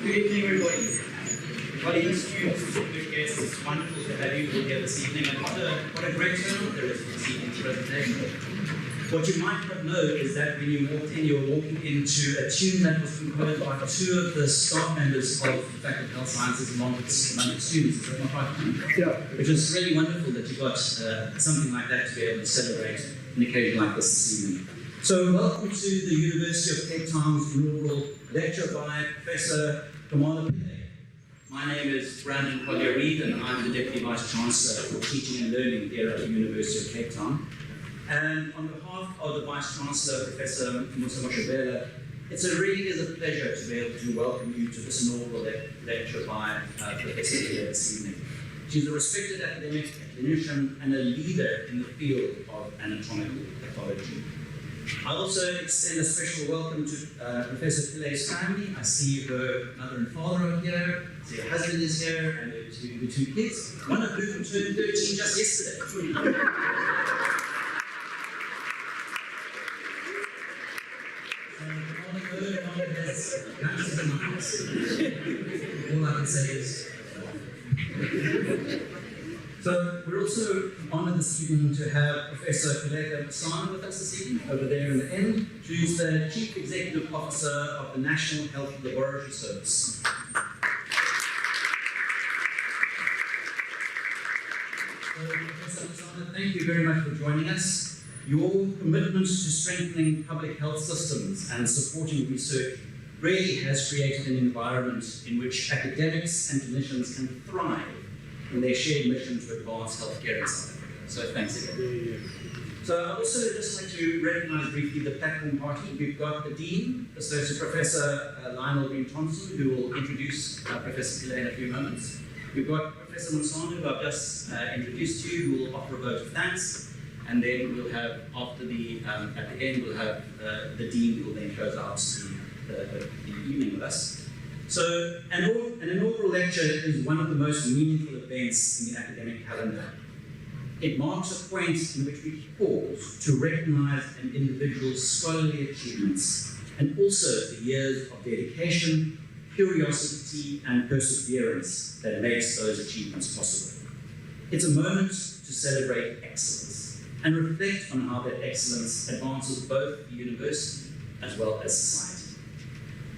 Good evening, everybody. Colleagues, students, distinguished guests, it's wonderful to have you all here this evening, and what a great turnout there is for this evening's presentation. What you might not know is that when you walked in, you were walking into a tune that was composed by two of the staff members of the Faculty of Health Sciences among the students. Is that not right? Yeah. Which is really wonderful that you got something like that to be able to celebrate an occasion like this evening. So welcome to the University of Cape Town's inaugural lecture by Professor Komala Pillay. My name is Brandon Collier-Reid and I'm the Deputy Vice Chancellor for Teaching and Learning here at the University of Cape Town. And on behalf of the Vice Chancellor, Professor Musa, it really is a pleasure to be able to welcome you to this inaugural lecture by Professor Pillay this evening. She's a respected academic, clinician, and a leader in the field of anatomical pathology. I also extend a special welcome to Professor Pillay's family. I see her mother and father are here, I see her husband is here, and her two kids, one of whom turned 13 just yesterday. All I can say is so we're also honoured this evening to have Professor Komala Pillay with us this evening, over there in the end, who's the Chief Executive Officer of the National Health Laboratory Service. So, Professor Pillay, thank you very much for joining us. Your commitment to strengthening public health systems and supporting research really has created an environment in which academics and clinicians can thrive in their shared mission to advance healthcare in South Africa. So thanks again. So I'd also just like to recognise briefly the platform party. We've got the Dean, Associate Professor Lionel Green-Thompson, who will introduce Professor Pillay in a few moments. We've got Professor Monsano, who I've just introduced to you, who will offer a vote of thanks. And then we'll have, after the, at the end, we'll have the Dean who will then close out the evening with us. So, an inaugural lecture is one of the most meaningful events in the academic calendar. It marks a point in which we pause to recognise an individual's scholarly achievements and also the years of dedication, curiosity, and perseverance that makes those achievements possible. It's a moment to celebrate excellence and reflect on how that excellence advances both the university as well as society.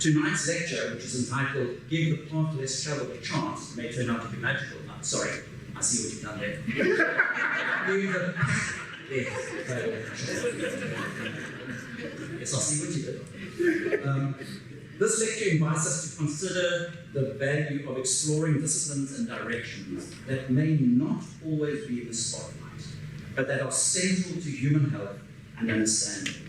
Tonight's lecture, which is entitled Give the Path Less Travelled a Chance, may turn out to be magical. Sorry, I see what you've done there. Give the Yes, I see what you did. This lecture invites us to consider the value of exploring disciplines and directions that may not always be in the spotlight, but that are central to human health and understanding.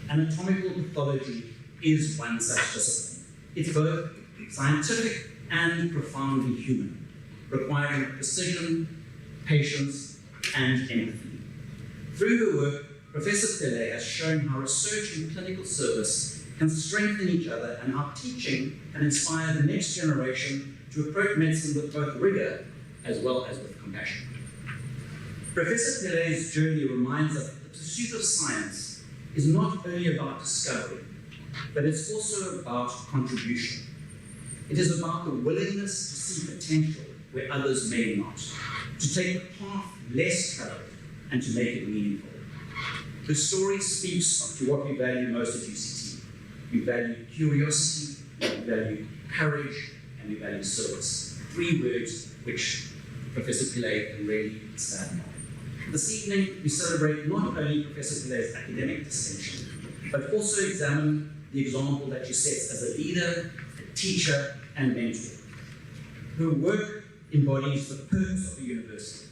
Anatomical pathology is one such discipline. It's both scientific and profoundly human, requiring precision, patience, and empathy. Through her work, Professor Pillay has shown how research and clinical service can strengthen each other and how teaching can inspire the next generation to approach medicine with both rigor as well as with compassion. Professor Pillay's journey reminds us that the pursuit of science is not only about discovery, but it's also about contribution. It is about the willingness to see potential where others may not, to take the path less traveled and to make it meaningful. The story speaks to what we value most at UCT. We value curiosity, we value courage, and we value service. Three words which Professor Pillay can really stand on. This evening, we celebrate not only Professor Pillay's academic distinction, but also examine the example that she sets as a leader, a teacher, and mentor. Her work embodies the purpose of the university,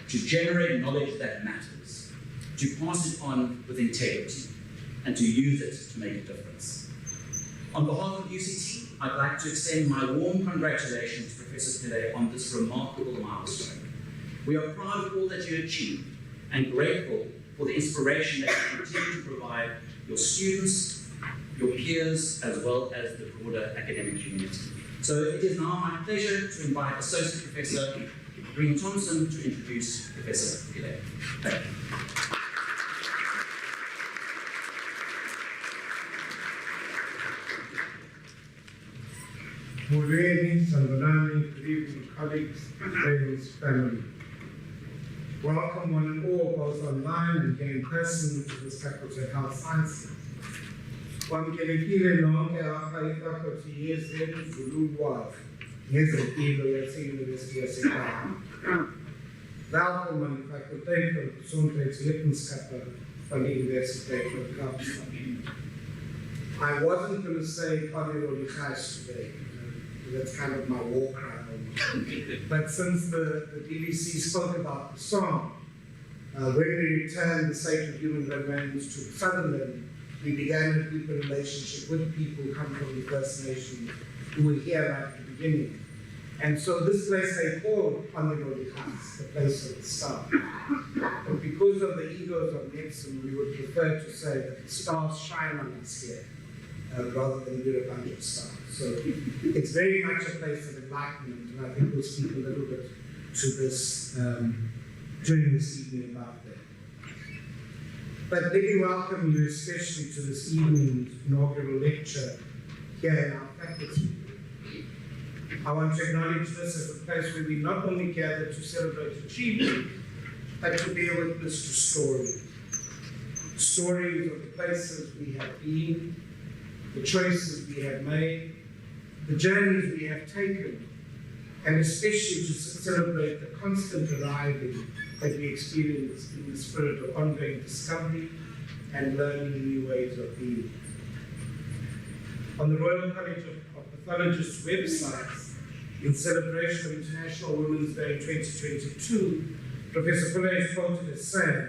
to generate knowledge that matters, to pass it on with integrity, and to use it to make a difference. On behalf of UCT, I'd like to extend my warm congratulations to Professor Pillay on this remarkable milestone. We are proud of all that you achieved and grateful for the inspiration that you continue to provide your students, your peers, as well as the broader academic community. So it is now my pleasure to invite Associate Professor Green-Thompson to introduce Professor Pillay. Thank you. Mureni, Sandanani, good evening, colleagues, friends, family. Welcome one and all, both online and here in person, to this Faculty of Health Sciences. Wamkelekile nonke apha ifaculty yezenzululwazi ngezempilo yase-University yaseKapa. Welkom aan die fakulteit van Gesondheidswetenskappe van die Universiteit van Kaapstad. I wasn't going to say Honorable Gijs today. That's kind of my war cry. But since the DVC spoke about the song, when we returned the Sacred Human Remains to Sutherland, we began to keep a relationship with people who come from the First Nations who were here right at the beginning. And so this place they called Honorable Gijs, the place of the star. But because of the egos of medicine, we would prefer to say that the stars shine on us here, rather than we're a bunch of stars. So it's very much a place of enlightenment, and I think we'll speak a little bit to this during this evening about that. But let me welcome you especially to this evening's inaugural lecture here in our faculty. I want to acknowledge this as a place where we not only gather to celebrate achievement, but to bear witness to stories. Stories of the places we have been, the choices we have made, the journeys we have taken, and especially to celebrate the constant arriving that we experience in the spirit of ongoing discovery and learning new ways of being. On the Royal College of Pathologists website, in celebration of International Women's Day 2022, Professor Pillay is quoted as saying,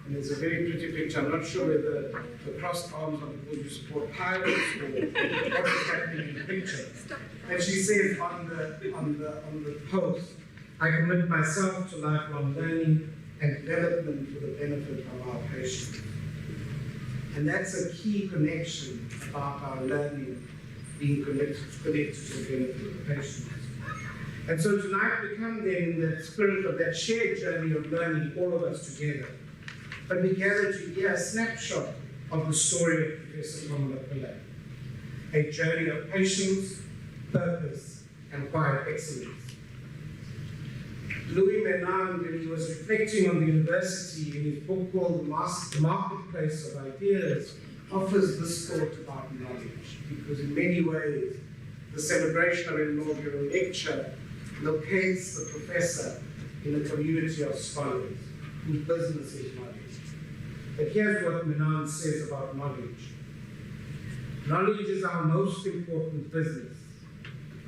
and it's a very pretty picture. I'm not sure whether the crossed arms are because you support pilots or what is happening in the picture. And she says on the post, I commit myself to lifelong learning and development for the benefit of our patients. And that's a key connection about our learning being connected to the benefit of the patients. And so tonight we come then in the spirit of that shared journey of learning, all of us together. But we gather to hear a snapshot of the story of Professor Komala Pillay, a journey of patience, purpose, and quiet excellence. Louis Menand, when he was reflecting on the university in his book called The Marketplace of Ideas, offers this thought about knowledge, because in many ways, the celebration of an inaugural lecture locates the professor in a community of scholars whose business is knowledge. But here's what Menand says about knowledge. Knowledge is our most important business.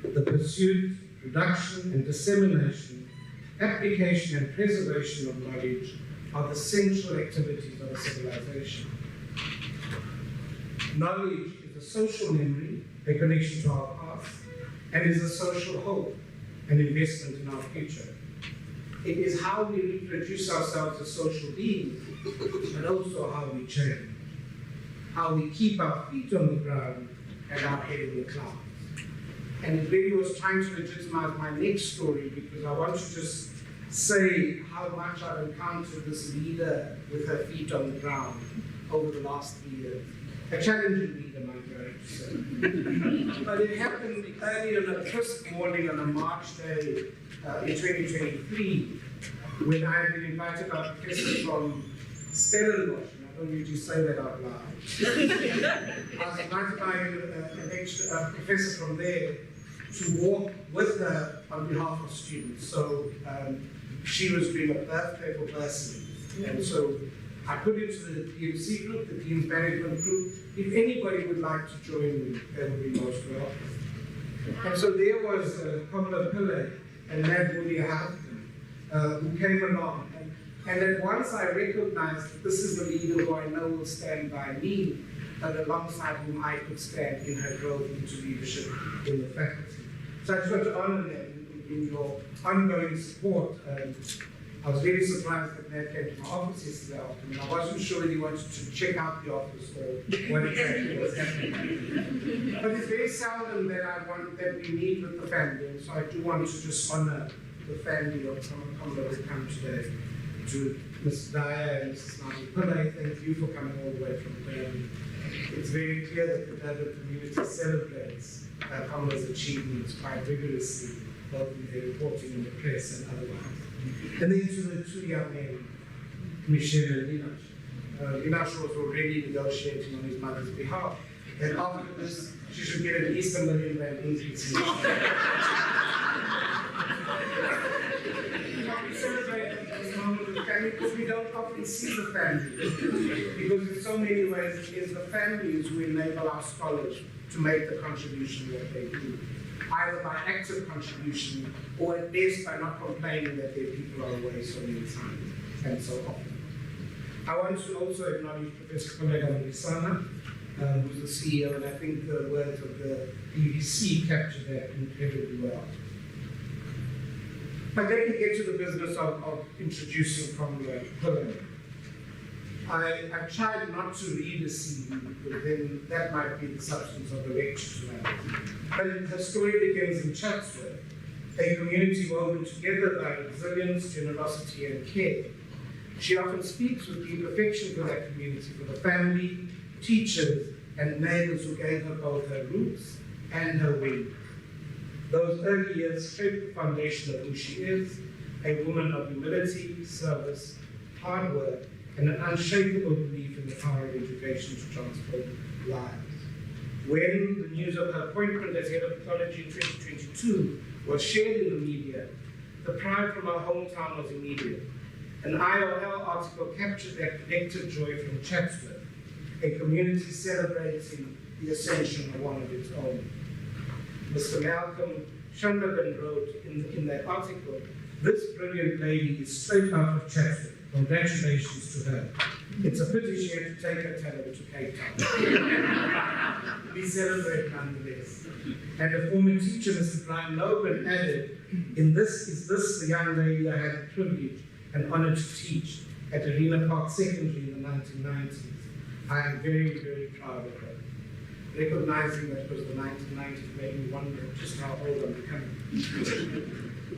The pursuit, production, and dissemination, application, and preservation of knowledge are the central activities of a civilization. Knowledge is a social memory, a connection to our past, and is a social hope, an investment in our future. It is how we reproduce ourselves as social beings, but also how we change, how we keep our feet on the ground and our head in the clouds. And it really was trying to legitimize my next story, because I want to just say how much I've encountered this leader with her feet on the ground over the last 3 years. A challenging leader, might be right to say. But it happened early on a crisp morning on a March day in 2023, when I had been invited by a professor from Stellenbosch, and I don't usually say that out loud. I was invited by a professor from there to walk with her on behalf of students. So she was doing a birthday for bursaries. And so I put it to the DMC group, the Dean's Management group. If anybody would like to join me, they would be most welcome. And so there was Komala Pillay and Natal who came along. And at once I recognized that this is the leader who I know will stand by me, but alongside whom I could stand in her growth into leadership in the faculty. So I just want to honor them in your ongoing support. I was very surprised that Nat came to my office yesterday afternoon. I wasn't sure whether he wanted to check out the office or what exactly was happening. But it's very seldom that we meet with the family, and so I do want to just honor the family of Komala who come today. To Ms. Dyer and Mrs. Natal Pillay, thank you for coming all the way from Durban. It's very clear that the Durban community celebrates Komala's achievements quite rigorously, both in their reporting in the press and otherwise. And then to the two young men, Michelle and Linash. Linash was already negotiating on his mother's behalf, and after this, she should get at least $1 million increase in we celebrate this moment with the family because we don't often see the family. Because in so many ways, it is the families who enable our scholars to make the contribution that they do, either by active contribution or at best by not complaining that their people are away so many times and so often. I want to also acknowledge Professor Komala Pillay, who's the CEO, and I think the words of the BBC captured that incredibly well. But let me get to the business of introducing Komala Pillay. I tried not to read a CV, but then that might be the substance of the lecture tonight. But her story begins in Chatsworth, a community woven together by resilience, generosity, and care. She often speaks with deep affection for that community, for the family, teachers, and neighbors who gave her both her roots and her wing. Those early years shaped the foundation of who she is, a woman of humility, service, hard work, and an unshakable belief in the power of education to transform lives. When the news of her appointment as head of pathology in 2022 was shared in the media, the pride from our hometown was immediate. An IOL article captured that collective joy from Chatsworth, a community celebrating the ascension of one of its own. Mr. Malcolm Shandagan wrote in that article, "This brilliant lady is straight out of Chatsworth. Congratulations to her. It's a pity she had to take her talent to Cape Town." We celebrate nonetheless. And a former teacher, Mr. Brian Logan, added, is this the young lady I had the privilege and honor to teach at Arena Park Secondary in the 1990s? I am very, very proud of her. Recognizing that it was the 1990s made me wonder just how old I'm becoming.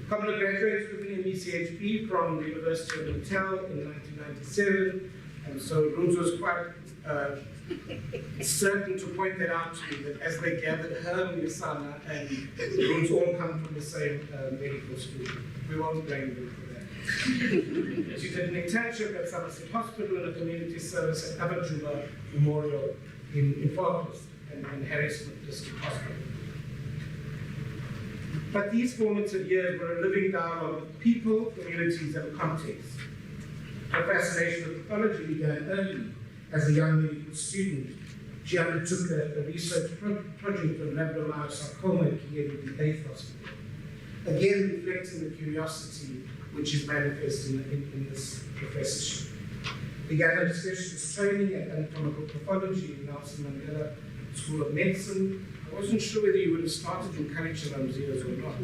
Komala graduated with an MECHP from the University of Natal in 1997, and so Ruth was quite certain to point that out to me, that as they gathered her, Misana, and Ruth all come from the same medical school. We won't blame them for that. She did an internship at Somerset Hospital and a community service at Abajuba Memorial in Fortress and Harrismith District Hospital. But these formative years were a living dialogue with people, communities, and contexts. Her fascination with pathology began early. As a young medical student, she undertook a research project on rhabdomyosarcoma at King Edward VIII Hospital, again reflecting the curiosity which is manifest in this professorship. Began her specialist training at Anatomical Pathology in Nelson Mandela School of Medicine. I wasn't sure whether you would have started in curriculum zeros or not.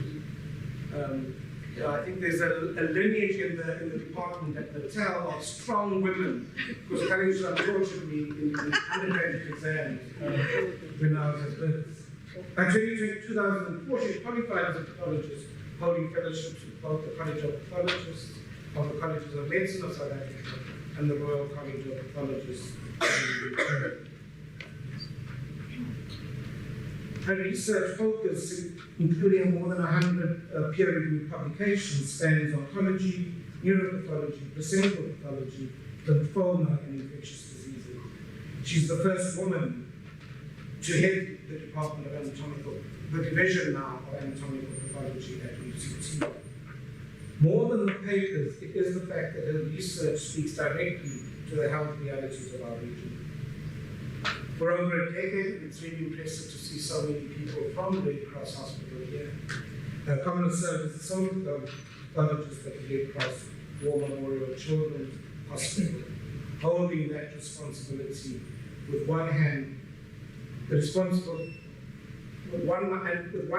I think there's a lineage in the department at Natal of strong women, because curriculum, unfortunately, in the undergraduate exams when I was at birth. By 2004, she qualified as a pathologist, holding fellowships with both the College of Pathologists of the Colleges of Medicine of South Africa and the Royal College of Pathologists in the UK. Her research focus, including more than 100 peer-reviewed publications, spans oncology, neuropathology, placental pathology, lymphoma, and infectious diseases. She's the first woman to head the Department of the division now of Anatomical Pathology at UCT. More than the papers, it is the fact that her research speaks directly to the health realities of our region. For over a decade, it's really impressive to see so many people from the Red Cross Hospital here. Komala served as a sole pathologist at the Red Cross War Memorial Children's Hospital, holding that responsibility with one hand, with one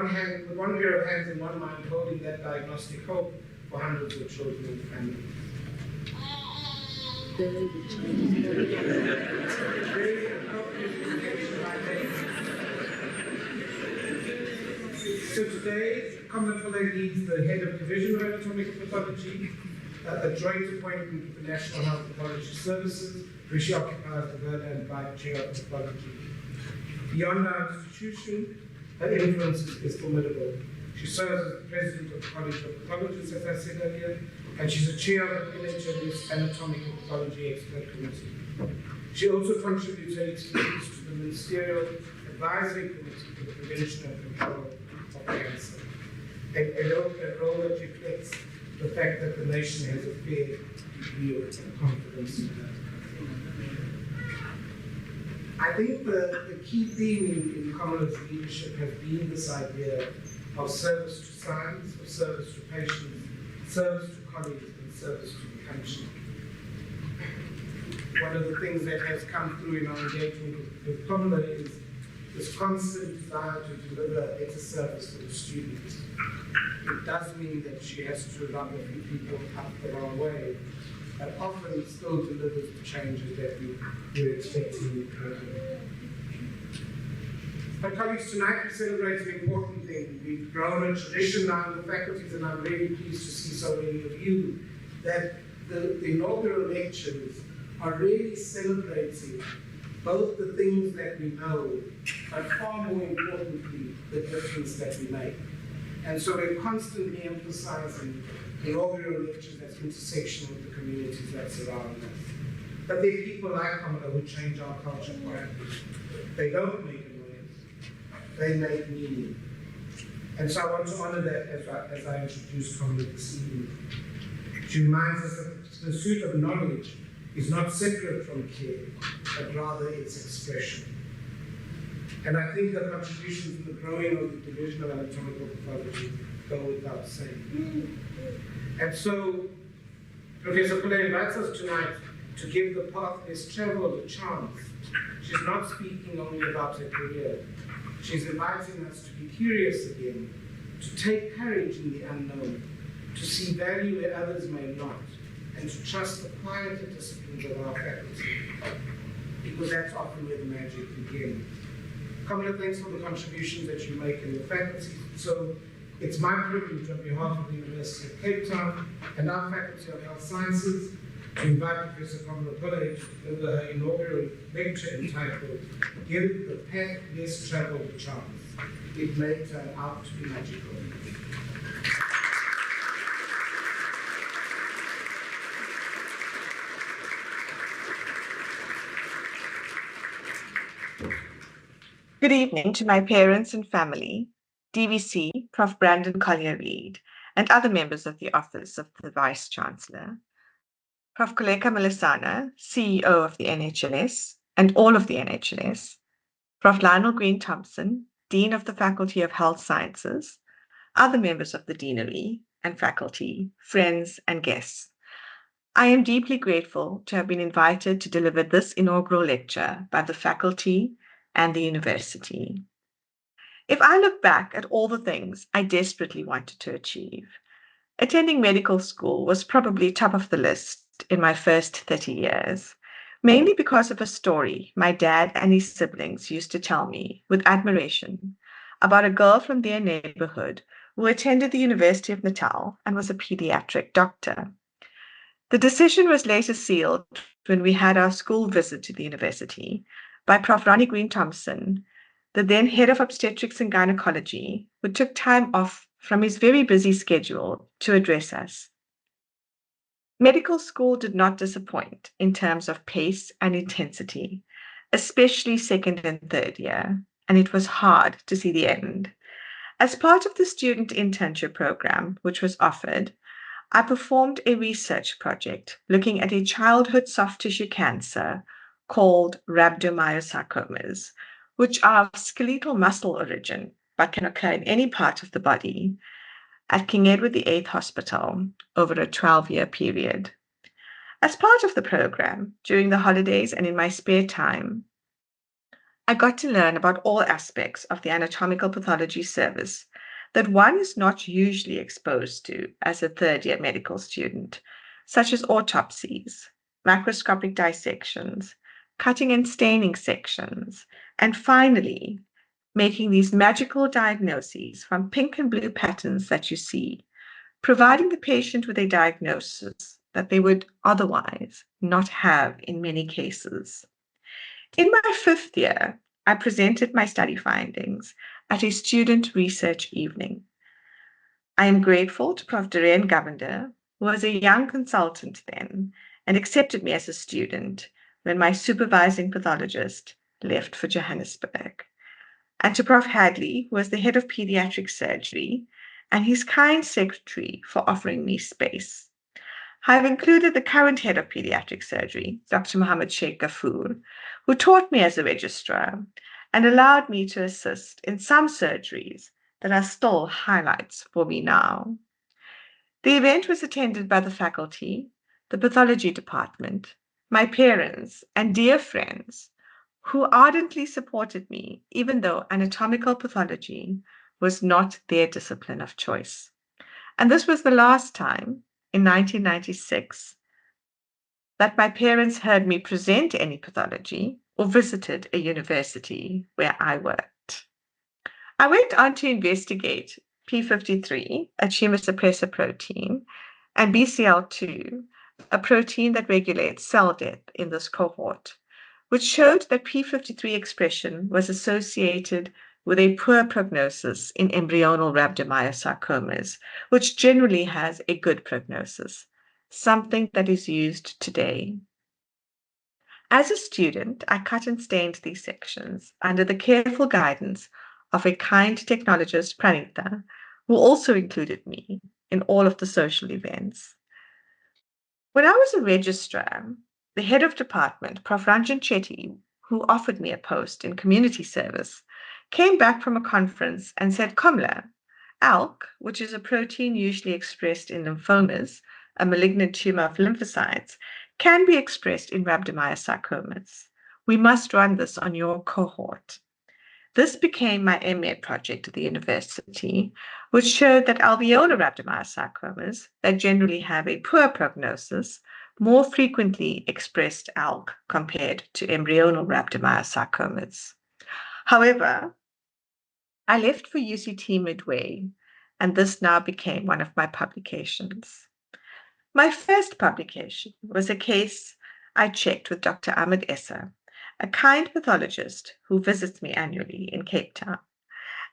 pair of hands and one mind, holding that diagnostic hope for hundreds of children and families. So today, Komala Pillay leads the head of division of anatomical pathology, a joint appointment with the National Health Pathology Services, where she occupies the Verna and Bright Chair of Pathology. Beyond our institution, Her influence is formidable. She serves as the president of the College of Pathologists, as I said earlier, and she's a chair of the NHL's Anatomical Pathology Expert Committee. She also contributes her expertise to the Ministerial Advisory Committee for the Prevention and Control of Cancer, a role that reflects the fact that the nation has a fair degree of confidence in her. I think the key theme in Komala's leadership has been this idea of service to science, of service to patients, service to colleagues, and service to the country. One of the things that has come through in our engagement with Komala is this constant desire to deliver a better service for the students. It does mean that she has to rub a few people up the wrong way, but often still delivers the changes that we were expecting in the program. My colleagues, tonight we celebrate an important thing. We've grown a tradition now in the faculties, and I'm really pleased to see so many of you, that the inaugural lectures are really celebrating both the things that we know, but far more importantly, the difference that we make. And so we're constantly emphasizing inaugural lectures as intersection with the communities that surround us. But there are people like Komala who change our culture quietly. They don't make a noise, they make meaning. And so I want to honor that as I introduce Komala this evening. She reminds us that the pursuit of knowledge is not separate from care, but rather its expression. And I think the contributions in the growing of the division of anatomical pathology go without saying. And so, Professor Pillay invites us tonight to give the path less traveled a chance. She's not speaking only about her career. She's inviting us to be curious again, to take courage in the unknown, to see value where others may not, and to trust the quieter disciplines of our faculty, because that's often where the magic begins. Komala, thanks for the contributions that you make in the faculty. So it's my privilege on behalf of the University of Cape Town and our Faculty of Health Sciences to invite Professor Komala Pillay to deliver her inaugural lecture entitled Give the Path Less Traveled a Chance. It may turn out to be magical. Good evening to my parents and family, DVC, Prof. Brandon Collier-Reid, and other members of the Office of the Vice Chancellor, Prof. Koleka Malisana, CEO of the NHLS, and all of the NHLS, Prof. Lionel Green-Thompson, Dean of the Faculty of Health Sciences, other members of the Deanery and faculty, friends, and guests. I am deeply grateful to have been invited to deliver this inaugural lecture by the faculty and the university. If I look back at all the things I desperately wanted to achieve, attending medical school was probably top of the list in my first 30 years, mainly because of a story my dad and his siblings used to tell me with admiration about a girl from their neighborhood who attended the University of Natal and was a pediatric doctor. The decision was later sealed when we had our school visit to the university by Prof. Ronnie Green-Thompson, the then head of obstetrics and gynecology, who took time off from his very busy schedule to address us. Medical school did not disappoint in terms of pace and intensity, especially second and third year, and it was hard to see the end. As part of the student internship program, which was offered, I performed a research project looking at a childhood soft tissue cancer called rhabdomyosarcomas, which are of skeletal muscle origin but can occur in any part of the body, at King Edward VIII Hospital over a 12-year period. As part of the program, during the holidays and in my spare time, I got to learn about all aspects of the anatomical pathology service that one is not usually exposed to as a third-year medical student, such as autopsies, macroscopic dissections, cutting and staining sections, and finally, making these magical diagnoses from pink and blue patterns that you see, providing the patient with a diagnosis that they would otherwise not have in many cases. In my 5th year, I presented my study findings at a student research evening. I am grateful to Prof. Doreen Govender, who was a young consultant then and accepted me as a student when my supervising pathologist left for Johannesburg, and to Prof. Hadley, who was the head of pediatric surgery, and his kind secretary for offering me space. I have included the current head of pediatric surgery, Dr. Mohammed Sheikh Ghafoor, who taught me as a registrar and allowed me to assist in some surgeries that are still highlights for me now. The event was attended by the faculty, the pathology department, my parents, and dear friends who ardently supported me, even though anatomical pathology was not their discipline of choice. And this was the last time, in 1996, that my parents heard me present any pathology or visited a university where I worked. I went on to investigate p53, a tumor suppressor protein, and BCL2, a protein that regulates cell death in this cohort, which showed that p53 expression was associated with a poor prognosis in embryonal rhabdomyosarcomas, which generally has a good prognosis, something that is used today. As a student, I cut and stained these sections under the careful guidance of a kind technologist, Pranita, who also included me in all of the social events. When I was a registrar, the head of department, Prof. Ranjan Chetty, who offered me a post in community service, came back from a conference and said, Komala, ALK, which is a protein usually expressed in lymphomas, a malignant tumor of lymphocytes, can be expressed in rhabdomyosarcomas. We must run this on your cohort. This became my MEd project at the university, which showed that alveolar rhabdomyosarcomas that generally have a poor prognosis more frequently expressed ALK compared to embryonal rhabdomyosarcomas. However, I left for UCT midway, and this now became one of my publications. My first publication was a case I checked with Dr. Ahmed Essa, a kind pathologist who visits me annually in Cape Town.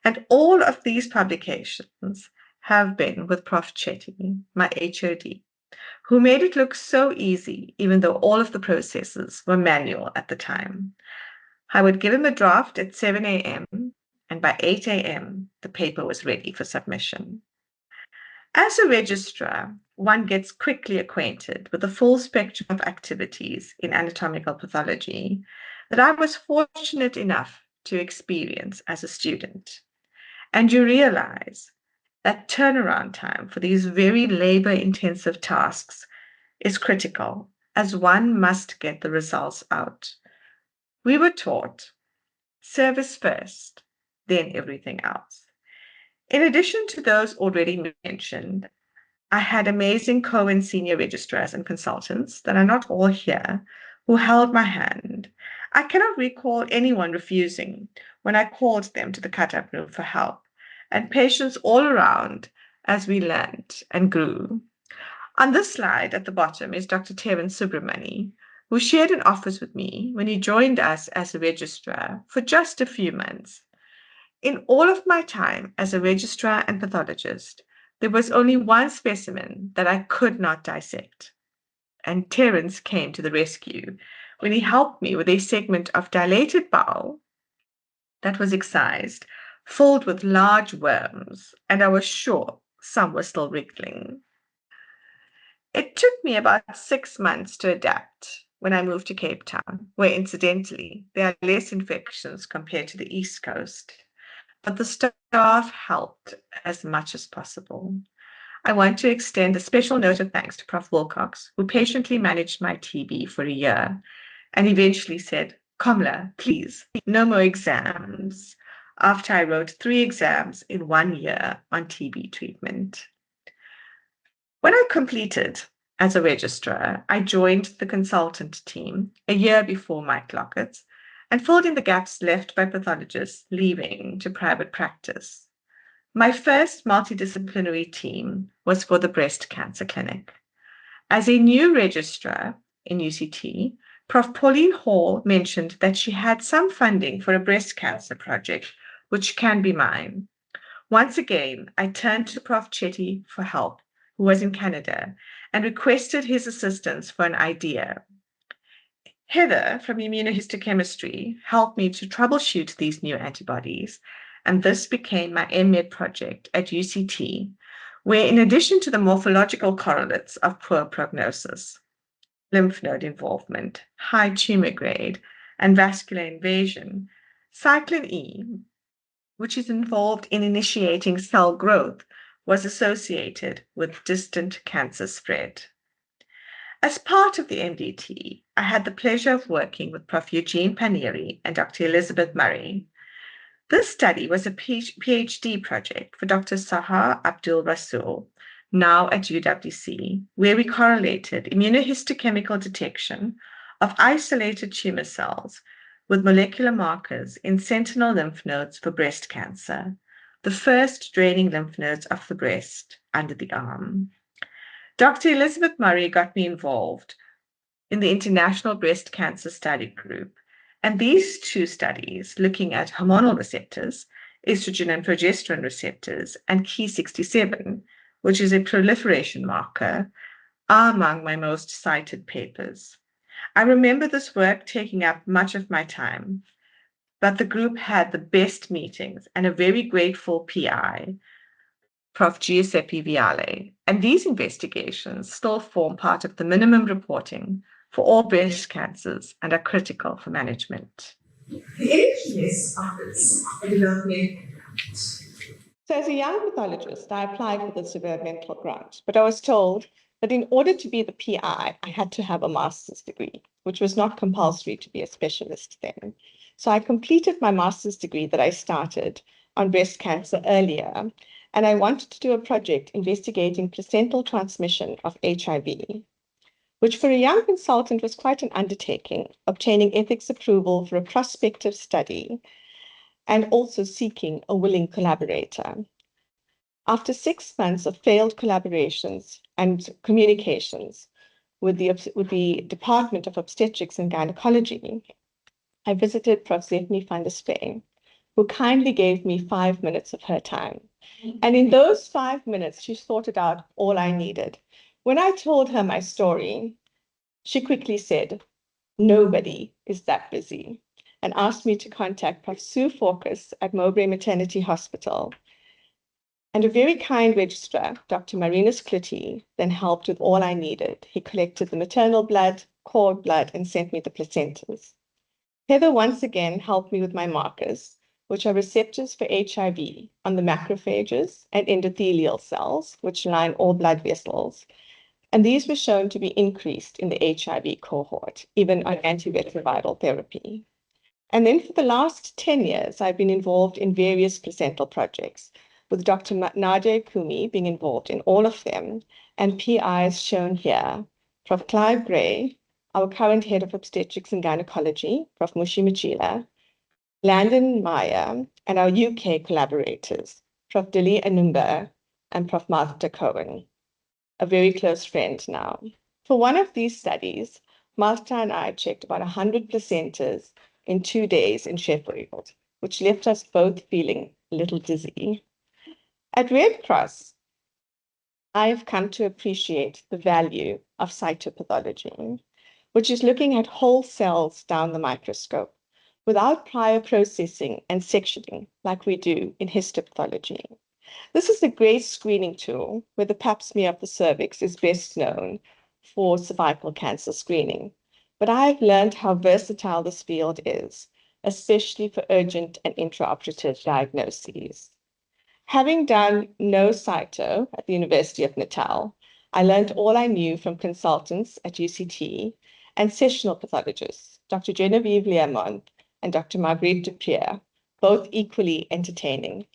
And all of these publications have been with Prof. Chetty, my HOD, who made it look so easy, even though all of the processes were manual at the time. I would give him a draft at 7 a.m., and by 8 a.m., the paper was ready for submission. As a registrar, one gets quickly acquainted with the full spectrum of activities in anatomical pathology that I was fortunate enough to experience as a student. And you realize that turnaround time for these very labor-intensive tasks is critical, as one must get the results out. We were taught service first, then everything else. In addition to those already mentioned, I had amazing co-and senior registrars and consultants that are not all here who held my hand. I cannot recall anyone refusing when I called them to the cut-up room for help, and patients all around as we learned and grew. On this slide at the bottom is Dr. Tevan Subramani, who shared an office with me when he joined us as a registrar for just a few months. In all of my time as a registrar and pathologist, there was only one specimen that I could not dissect. And Terence came to the rescue when he helped me with a segment of dilated bowel that was excised, filled with large worms, and I was sure some were still wriggling. It took me about 6 months to adapt when I moved to Cape Town, where incidentally, there are less infections compared to the East Coast. But the staff helped as much as possible. I want to extend a special note of thanks to Prof. Wilcox, who patiently managed my TB for a year and eventually said, Komala, please, no more exams, after I wrote 3 exams in 1 year on TB treatment. When I completed as a registrar, I joined the consultant team a year before Mike Lockett and filled in the gaps left by pathologists leaving to private practice. My first multidisciplinary team was for the breast cancer clinic. As a new registrar in UCT, Prof. Pauline Hall mentioned that she had some funding for a breast cancer project which can be mine. Once again, I turned to Prof. Chetty for help, who was in Canada, and requested his assistance for an idea. Heather from immunohistochemistry helped me to troubleshoot these new antibodies, and this became my MEd project at UCT, where in addition to the morphological correlates of poor prognosis, lymph node involvement, high tumor grade, and vascular invasion, cyclin E, which is involved in initiating cell growth, was associated with distant cancer spread. As part of the MDT, I had the pleasure of working with Prof. Eugene Panieri and Dr. Elizabeth Murray. This study was a PhD project for Dr. Sahar Abdul Rasul, now at UWC, where we correlated immunohistochemical detection of isolated tumor cells with molecular markers in sentinel lymph nodes for breast cancer, the first draining lymph nodes of the breast under the arm. Dr. Elizabeth Murray got me involved in the International Breast Cancer Study Group, and these two studies, looking at hormonal receptors, estrogen and progesterone receptors, and Ki67, which is a proliferation marker, are among my most cited papers. I remember this work taking up much of my time, but the group had the best meetings and a very grateful PI, Prof. Giuseppe Viale, and these investigations still form part of the minimum reporting for all breast cancers and are critical for management. The NHS offers a development. So as a young pathologist, I applied for this developmental grant, but I was told that in order to be the PI, I had to have a master's degree, which was not compulsory to be a specialist then. So I completed my master's degree that I started on breast cancer earlier, and I wanted to do a project investigating placental transmission of HIV, which for a young consultant was quite an undertaking, obtaining ethics approval for a prospective study and also seeking a willing collaborator. After 6 months of failed collaborations and communications with the Department of Obstetrics and Gynecology, I visited Prof. Zephanie van der Speen, who kindly gave me 5 minutes of her time. And in those 5 minutes, she sorted out all I needed. When I told her my story, she quickly said, "Nobody is that busy," and asked me to contact Prof. Sue Forkas at Mowbray Maternity Hospital. And a very kind registrar, Dr. Marinus Clitty, then helped with all I needed. He collected the maternal blood, cord blood, and sent me the placentas. Heather once again helped me with my markers, which are receptors for HIV on the macrophages and endothelial cells, which line all blood vessels. And these were shown to be increased in the HIV cohort, even on antiretroviral therapy. And then for the last 10 years, I've been involved in various placental projects, with Dr. Nadia Kumi being involved in all of them, and PIs shown here, Prof. Clive Gray, our current head of obstetrics and gynecology, Prof. Mushi Machila, Landon Meyer, and our UK collaborators, Prof. Dilly Anumba and Prof. Martha Cohen, a very close friend now. For one of these studies, Martha and I checked about 100 placentas in 2 days in Sheffield, which left us both feeling a little dizzy. At Red Cross, I have come to appreciate the value of cytopathology, which is looking at whole cells down the microscope without prior processing and sectioning like we do in histopathology. This is a great screening tool where the pap smear of the cervix is best known for cervical cancer screening. But I've learned how versatile this field is, especially for urgent and intraoperative diagnoses. Having done no cyto at the University of Natal, I learned all I knew from consultants at UCT and sessional pathologists, Dr. Genevieve Learmont and Dr. Marguerite Duprier, both equally entertaining.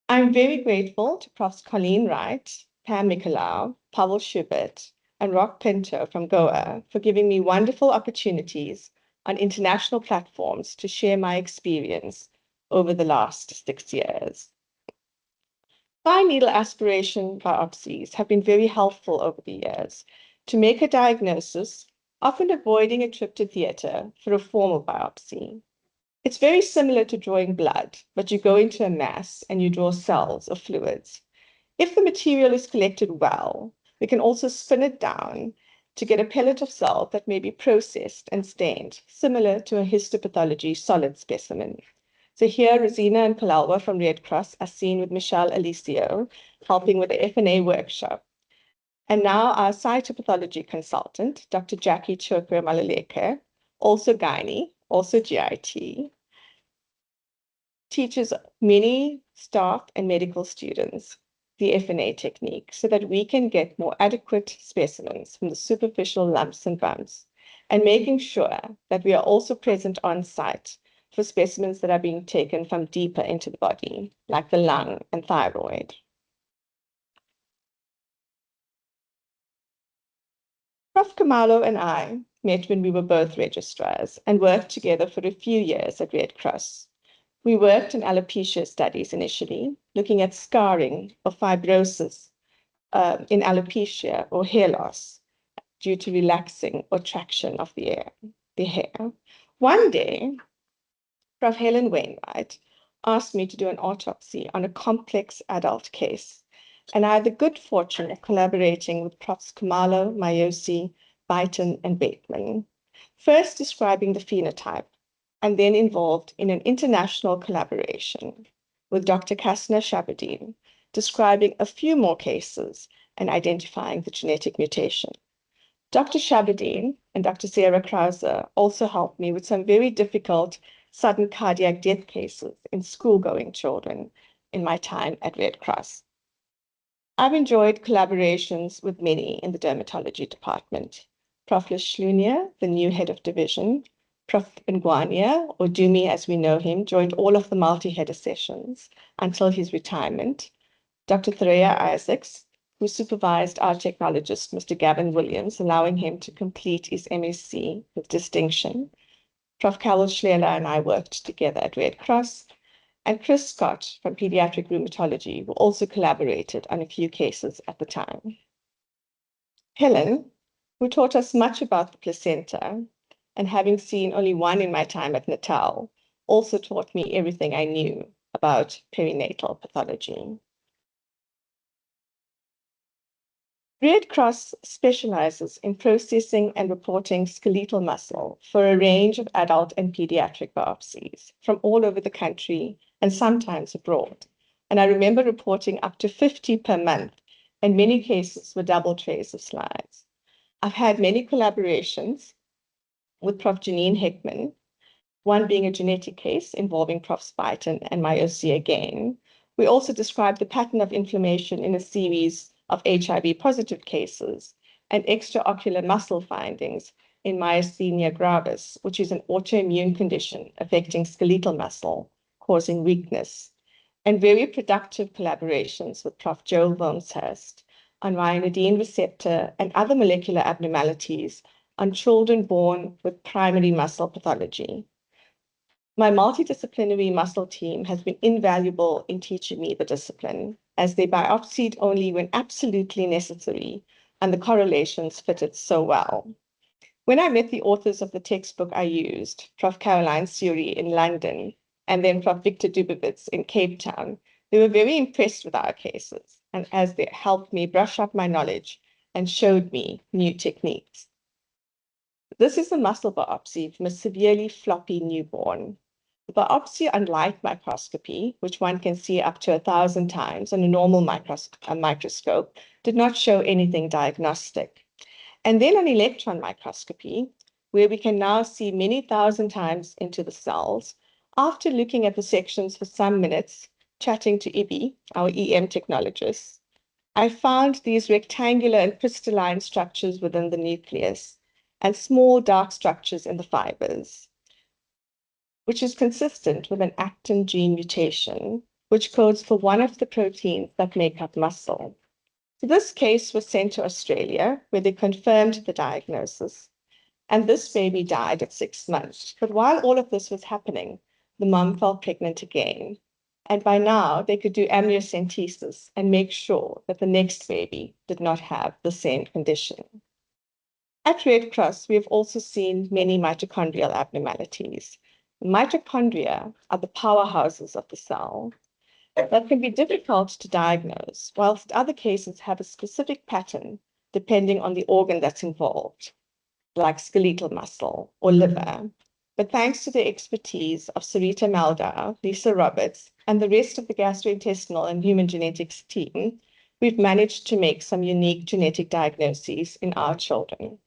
I'm very grateful to Profs. Colleen Wright, Pam Nicolau, Pavel Schubert, and Rock Pinto from Goa for giving me wonderful opportunities on international platforms to share my experience over the last 6 years. Fine needle aspiration biopsies have been very helpful over the years to make a diagnosis, often avoiding a trip to theatre for a formal biopsy. It's very similar to drawing blood, but you go into a mass and you draw cells or fluids. If the material is collected well, we can also spin it down to get a pellet of cell that may be processed and stained, similar to a histopathology solid specimen. So here, Rosina and Palalwa from Red Cross are seen with Michelle Alicio, helping with the F&A workshop. And now our cytopathology consultant, Dr. Jackie Chokra Malaleke, also gynae, also GIT, teaches many staff and medical students the F&A technique so that we can get more adequate specimens from the superficial lumps and bumps, and making sure that we are also present on site for specimens that are being taken from deeper into the body, like the lung and thyroid. Prof. Komala and I met when we were both registrars and worked together for a few years at Red Cross. We worked in alopecia studies initially, looking at scarring or fibrosis in alopecia or hair loss due to relaxing or traction of the hair. One day, Prof. Helen Wainwright asked me to do an autopsy on a complex adult case, and I had the good fortune of collaborating with Profs. Komala, Mayosi, Byton, and Bateman, first describing the phenotype, and then involved in an international collaboration with Dr. Kasna Shabadin, describing a few more cases and identifying the genetic mutation. Dr. Shabadin and Dr. Sarah Krauser also helped me with some very difficult sudden cardiac death cases in school-going children in my time at Red Cross. I've enjoyed collaborations with many in the dermatology department. Prof. Lishlunia, the new head of division, Prof. Ngwania, or Dumi as we know him, joined all of the multi-header sessions until his retirement. Dr. Threya Isaacs, who supervised our technologist, Mr. Gavin Williams, allowing him to complete his MSc with distinction. Prof. Carol Schleller and I worked together at Red Cross, and Chris Scott from Pediatric Rheumatology, who also collaborated on a few cases at the time. Helen, who taught us much about the placenta, and having seen only one in my time at Natal, also taught me everything I knew about perinatal pathology. Red Cross specializes in processing and reporting skeletal muscle for a range of adult and pediatric biopsies from all over the country and sometimes abroad. And I remember reporting up to 50 per month, and many cases were double trays of slides. I've had many collaborations with Prof. Janine Hickman, one being a genetic case involving Prof. Spuyten and Mayosi again. We also described the pattern of inflammation in a series of HIV-positive cases and extraocular muscle findings in myasthenia gravis, which is an autoimmune condition affecting skeletal muscle, causing weakness, and very productive collaborations with Prof. Joel Wilmshurst on ryanodine receptor and other molecular abnormalities on children born with primary muscle pathology. My multidisciplinary muscle team has been invaluable in teaching me the discipline, as they biopsied only when absolutely necessary, and the correlations fitted so well. When I met the authors of the textbook I used, Prof. Caroline Suri in London, and then Prof. Victor Dubovitz in Cape Town, they were very impressed with our cases, and as they helped me brush up my knowledge and showed me new techniques. This is a muscle biopsy from a severely floppy newborn. The biopsy on light microscopy, which one can see up to 1,000 times on a normal microscope, did not show anything diagnostic. And then on electron microscopy, where we can now see many thousand times into the cells, after looking at the sections for some minutes, chatting to Ibi, our EM technologist, I found these rectangular and crystalline structures within the nucleus and small dark structures in the fibers, which is consistent with an actin gene mutation, which codes for one of the proteins that make up muscle. So this case was sent to Australia, where they confirmed the diagnosis, and this baby died at 6 months. But while all of this was happening, the mom fell pregnant again, and by now they could do amniocentesis and make sure that the next baby did not have the same condition. At Red Cross, we have also seen many mitochondrial abnormalities, Mitochondria are the powerhouses of the cell that can be difficult to diagnose, whilst other cases have a specific pattern depending on the organ that's involved, like skeletal muscle or liver. But thanks to the expertise of Sarita Maldau, Lisa Roberts, and the rest of the gastrointestinal and human genetics team, we've managed to make some unique genetic diagnoses in our children.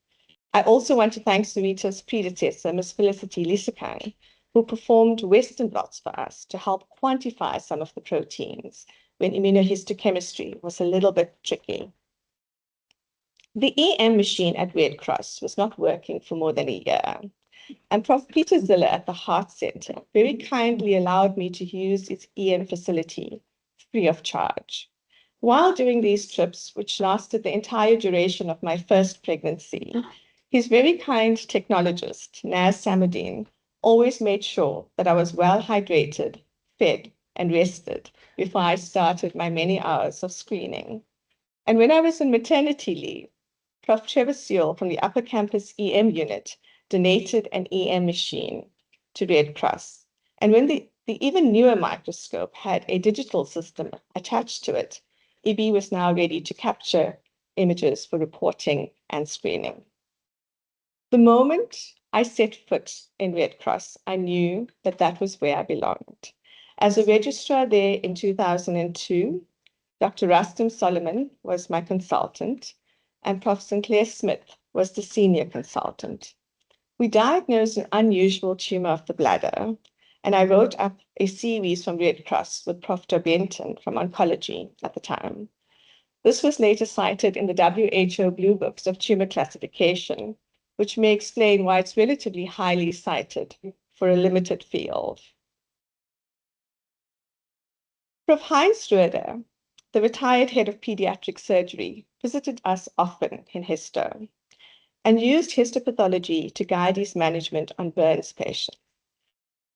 I also want to thank Sarita's predecessor, Ms. Felicity Lisekang, who performed Western blots for us to help quantify some of the proteins when immunohistochemistry was a little bit tricky. The EM machine at Red Cross was not working for more than a year, and Prof. Peter Ziller at the Heart Center very kindly allowed me to use its EM facility free of charge. While doing these trips, which lasted the entire duration of my first pregnancy, his very kind technologist, Naz Samuddin, always made sure that I was well hydrated, fed, and rested before I started my many hours of screening. And when I was on maternity leave, Prof. Trevor Sewell from the Upper Campus EM unit donated an EM machine to Red Cross. And when the even newer microscope had a digital system attached to it, EB was now ready to capture images for reporting and screening. The moment I set foot in Red Cross, I knew that that was where I belonged. As a registrar there in 2002, Dr. Rustam Solomon was my consultant, and Prof. Sinclair Smith was the senior consultant. We diagnosed an unusual tumor of the bladder, and I wrote up a series from Red Cross with Prof. Benton from oncology at the time. This was later cited in the WHO Blue Books of Tumor Classification, which may explain why it's relatively highly cited for a limited field. Prof. Heinz Schroeder, the retired head of pediatric surgery, visited us often in histo and used histopathology to guide his management on burns patients,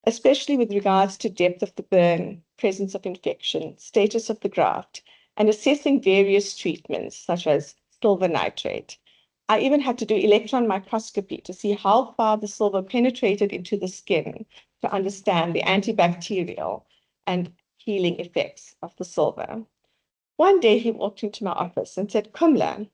especially with regards to depth of the burn, presence of infection, status of the graft, and assessing various treatments such as silver nitrate. I even had to do electron microscopy to see how far the silver penetrated into the skin to understand the antibacterial and healing effects of the silver. One day he walked into my office and said, "Komala,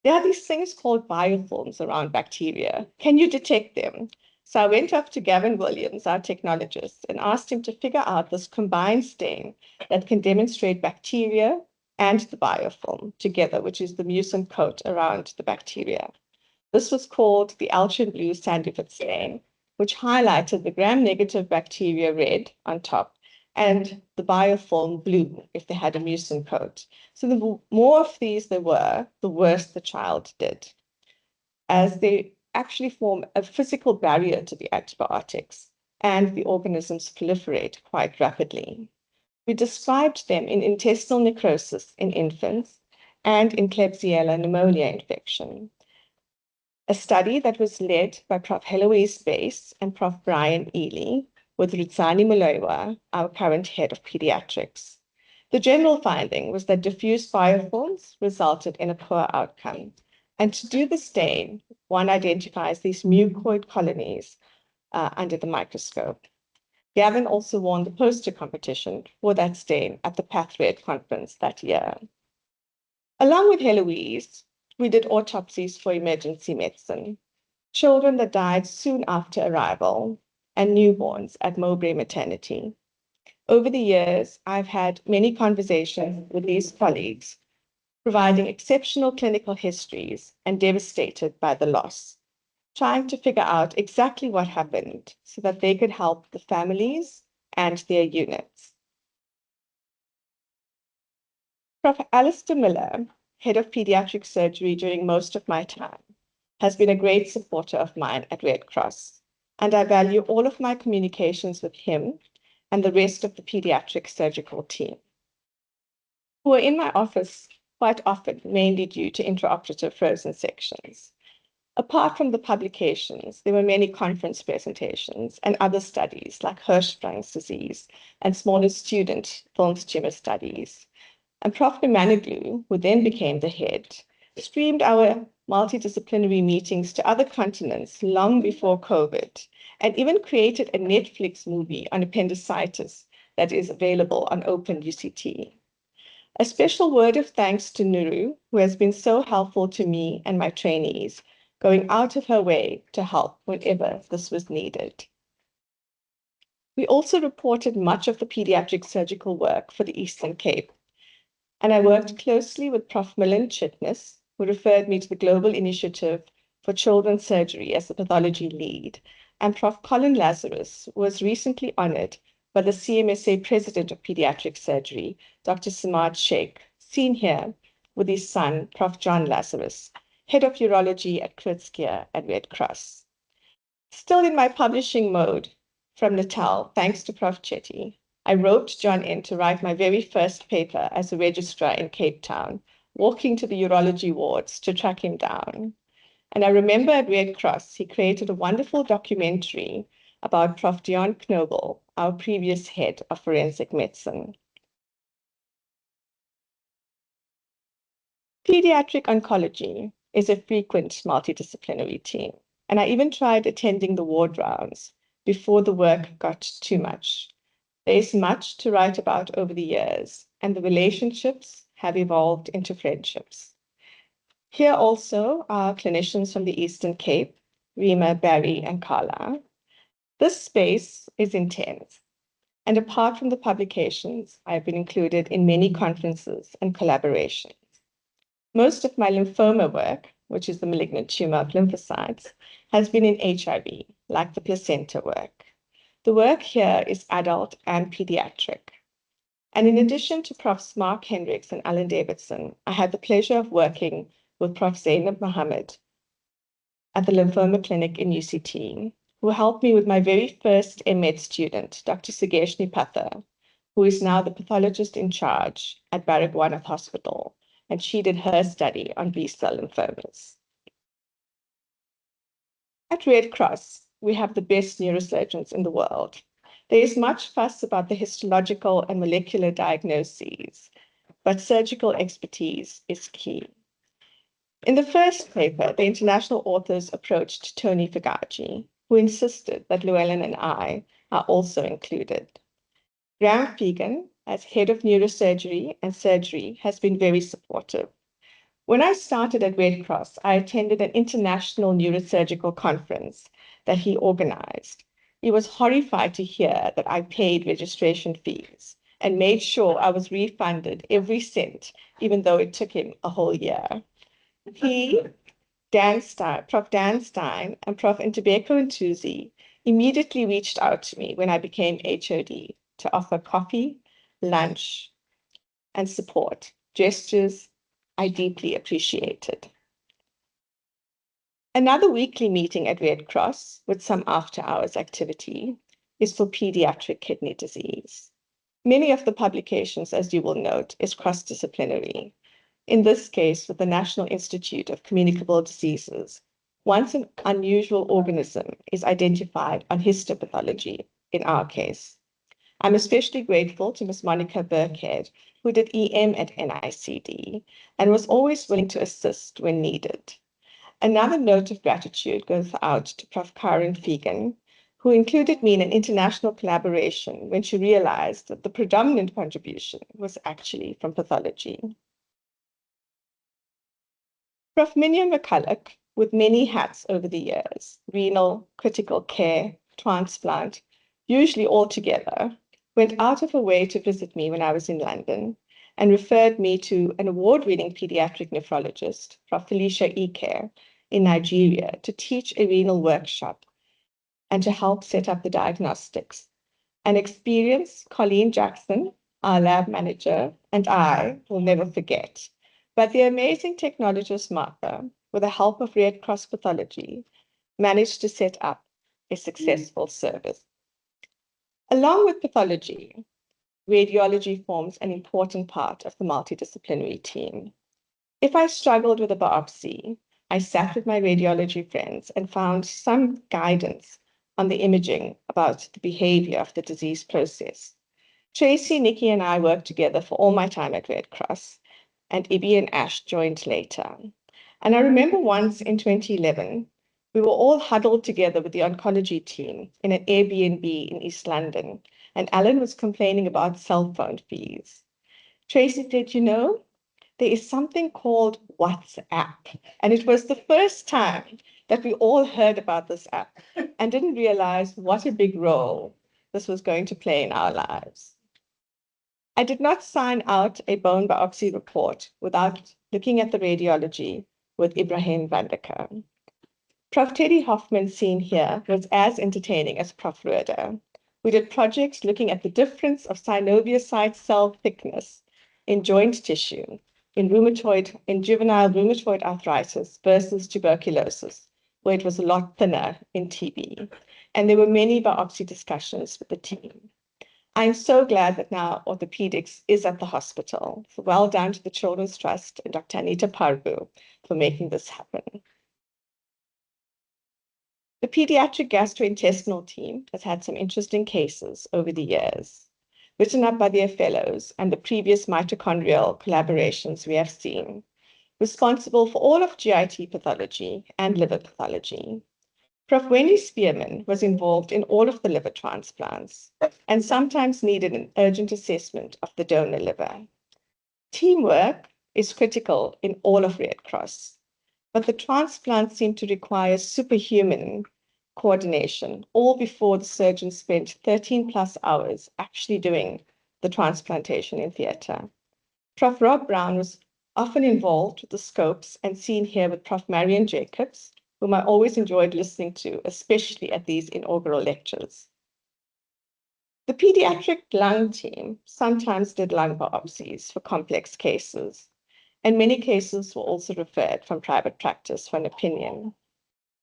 there are these things called biofilms around bacteria. Can you detect them?" So I went up to Gavin Williams, our technologist, and asked him to figure out this combined stain that can demonstrate bacteria and the biofilm together, which is the mucin coat around the bacteria. This was called the Alchian blue Sandifer stain, which highlighted the gram-negative bacteria red on top and the biofilm blue if they had a mucin coat. So the more of these there were, the worse the child did, as they actually form a physical barrier to the antibiotics and the organisms proliferate quite rapidly. We described them in intestinal necrosis in infants and in Klebsiella pneumonia infection. A study that was led by Prof. Heloise Bass and Prof. Brian Ely with Rutsani Mulewa, our current head of pediatrics. The general finding was that diffuse biofilms resulted in a poor outcome. And to do the stain, one identifies these mucoid colonies under the microscope. Gavin also won the poster competition for that stain at the PathRed conference that year. Along with Heloise, we did autopsies for emergency medicine, children that died soon after arrival, and newborns at Mowbray Maternity. Over the years, I've had many conversations with these colleagues, providing exceptional clinical histories and devastated by the loss, trying to figure out exactly what happened so that they could help the families and their units. Prof. Alistair Miller, head of pediatric surgery during most of my time, has been a great supporter of mine at Red Cross, and I value all of my communications with him and the rest of the pediatric surgical team, who are in my office quite often, mainly due to intraoperative frozen sections. Apart from the publications, there were many conference presentations and other studies like Hirschsprung's disease and smaller student Wilms tumor studies. And Prof. Managlu, who then became the head, streamed our multidisciplinary meetings to other continents long before COVID, and even created a Netflix movie on appendicitis that is available on Open UCT. A special word of thanks to Nuru, who has been so helpful to me and my trainees, going out of her way to help whenever this was needed. We also reported much of the pediatric surgical work for the Eastern Cape, and I worked closely with Prof. Milind Chitnis, who referred me to the Global Initiative for Children's Surgery as the pathology lead, and Prof. Colin Lazarus, who was recently honored by the CMSA President of Pediatric Surgery, Dr. Samad Sheikh, seen here with his son, Prof. John Lazarus, Head of Urology at Krutskia and Red Cross. Still in my publishing mode from Natal, thanks to Prof. Chetty, I roped John in to write my very first paper as a registrar in Cape Town, walking to the urology wards to track him down. And I remember at Red Cross, he created a wonderful documentary about Prof. Dion Knobel, our previous head of forensic medicine. Pediatric oncology is a frequent multidisciplinary team, and I even tried attending the ward rounds before the work got too much. There's much to write about over the years, and the relationships have evolved into friendships. Here also are clinicians from the Eastern Cape, Rima, Barry, and Carla. This space is intense, and apart from the publications, I've been included in many conferences and collaborations. Most of my lymphoma work, which is the malignant tumor of lymphocytes, has been in HIV, like the placenta work. The work here is adult and pediatric. And in addition to Profs. Mark Hendricks and Alan Davidson, I had the pleasure of working with Prof. Zainab Mohammed at the Lymphoma Clinic in UCT, who helped me with my very first MEd student, Dr. Sugeshni Patha, who is now the pathologist in charge at Baragwanath Hospital, and she did her study on B-cell lymphomas. At Red Cross, we have the best neurosurgeons in the world. There is much fuss about the histological and molecular diagnoses, but surgical expertise is key. In the first paper, the international authors approached Tony Fagaji, who insisted that Llewellyn and I are also included. Graham Fegan, as head of neurosurgery and surgery, has been very supportive. When I started at Red Cross, I attended an international neurosurgical conference that he organized. He was horrified to hear that I paid registration fees and made sure I was refunded every cent, even though it took him a whole year. He, Prof. Dan Stein, and Prof. Ntobeko Ntuzi immediately reached out to me when I became HOD to offer coffee, lunch, and support, gestures I deeply appreciated. Another weekly meeting at Red Cross with some after-hours activity is for pediatric kidney disease. Many of the publications, as you will note, is cross-disciplinary. In this case, with the National Institute of Communicable Diseases, once an unusual organism is identified on histopathology, in our case. I'm especially grateful to Ms. Monica Burkhead, who did EM at NICD and was always willing to assist when needed. Another note of gratitude goes out to Prof. Karen Fegan, who included me in an international collaboration when she realized that the predominant contribution was actually from pathology. Prof. Minya McCulloch, with many hats over the years, renal, critical care, transplant, usually all together, went out of her way to visit me when I was in London and referred me to an award-winning pediatric nephrologist, Prof. Felicia Ike, in Nigeria to teach a renal workshop and to help set up the diagnostics. An experience Colleen Jackson, our lab manager, and I will never forget. But the amazing technologist Martha, with the help of Red Cross Pathology, managed to set up a successful service. Along with pathology, radiology forms an important part of the multidisciplinary team. If I struggled with a biopsy, I sat with my radiology friends and found some guidance on the imaging about the behavior of the disease process. Tracy, Nikki, and I worked together for all my time at Red Cross, and Ibi and Ash joined later. And I remember once in 2011, we were all huddled together with the oncology team in an Airbnb in East London, and Alan was complaining about cell phone fees. Tracy said, you know, there is something called WhatsApp. And it was the first time that we all heard about this app and didn't realize what a big role this was going to play in our lives. I did not sign out a bone biopsy report without looking at the radiology with Ibrahim van der Kerk. Prof. Teddy Hoffman, seen here, was as entertaining as Prof. Roeder. We did projects looking at the difference of synovial cell thickness in joint tissue in juvenile rheumatoid arthritis versus tuberculosis, where it was a lot thinner in TB. And there were many biopsy discussions with the team. I'm so glad that now orthopedics is at the hospital. So well done to the Children's Trust and Dr. Anita Parbu for making this happen. The pediatric gastrointestinal team has had some interesting cases over the years, written up by their fellows and the previous mitochondrial collaborations we have seen, responsible for all of GIT pathology and liver pathology. Prof. Wendy Spearman was involved in all of the liver transplants and sometimes needed an urgent assessment of the donor liver. Teamwork is critical in all of Red Cross, but the transplants seem to require superhuman coordination, all before the surgeon spent 13 plus hours actually doing the transplantation in theatre. Prof. Rob Brown was often involved with the scopes and seen here with Prof. Marion Jacobs, whom I always enjoyed listening to, especially at these inaugural lectures. The pediatric lung team sometimes did lung biopsies for complex cases, and many cases were also referred from private practice for an opinion.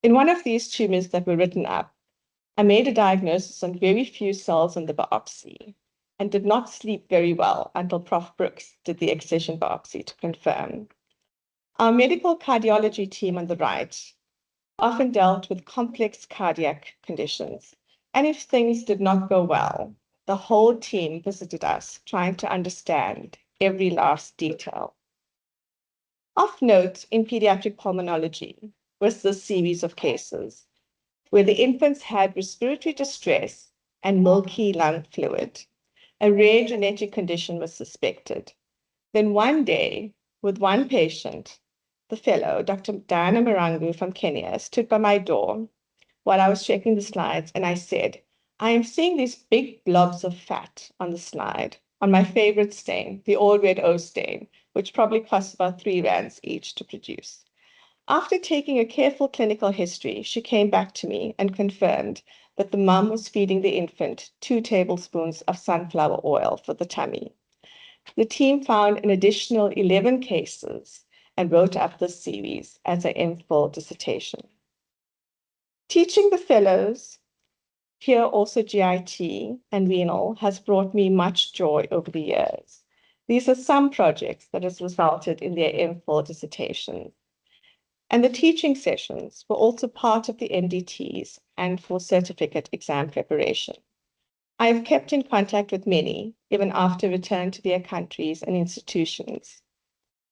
In one of these tumors that were written up, I made a diagnosis on very few cells in the biopsy and did not sleep very well until Prof. Brooks did the excision biopsy to confirm. Our medical cardiology team on the right often dealt with complex cardiac conditions, and if things did not go well, the whole team visited us trying to understand every last detail. Of note in pediatric pulmonology was this series of cases where the infants had respiratory distress and milky lung fluid. A rare genetic condition was suspected. Then one day, with one patient, the fellow, Dr. Diana Marangu from Kenya, stood by my door while I was checking the slides, and I said, I am seeing these big blobs of fat on the slide on my favorite stain, the all red O stain, which probably costs about 3 rands each to produce. After taking a careful clinical history, she came back to me and confirmed that the mum was feeding the infant 2 tablespoons of sunflower oil for the tummy. The team found an additional 11 cases and wrote up this series as an MPhil dissertation. Teaching the fellows, here also GIT and renal, has brought me much joy over the years. These are some projects that has resulted in their MPhil dissertations. And the teaching sessions were also part of the NDTs and for certificate exam preparation. I have kept in contact with many, even after return to their countries and institutions.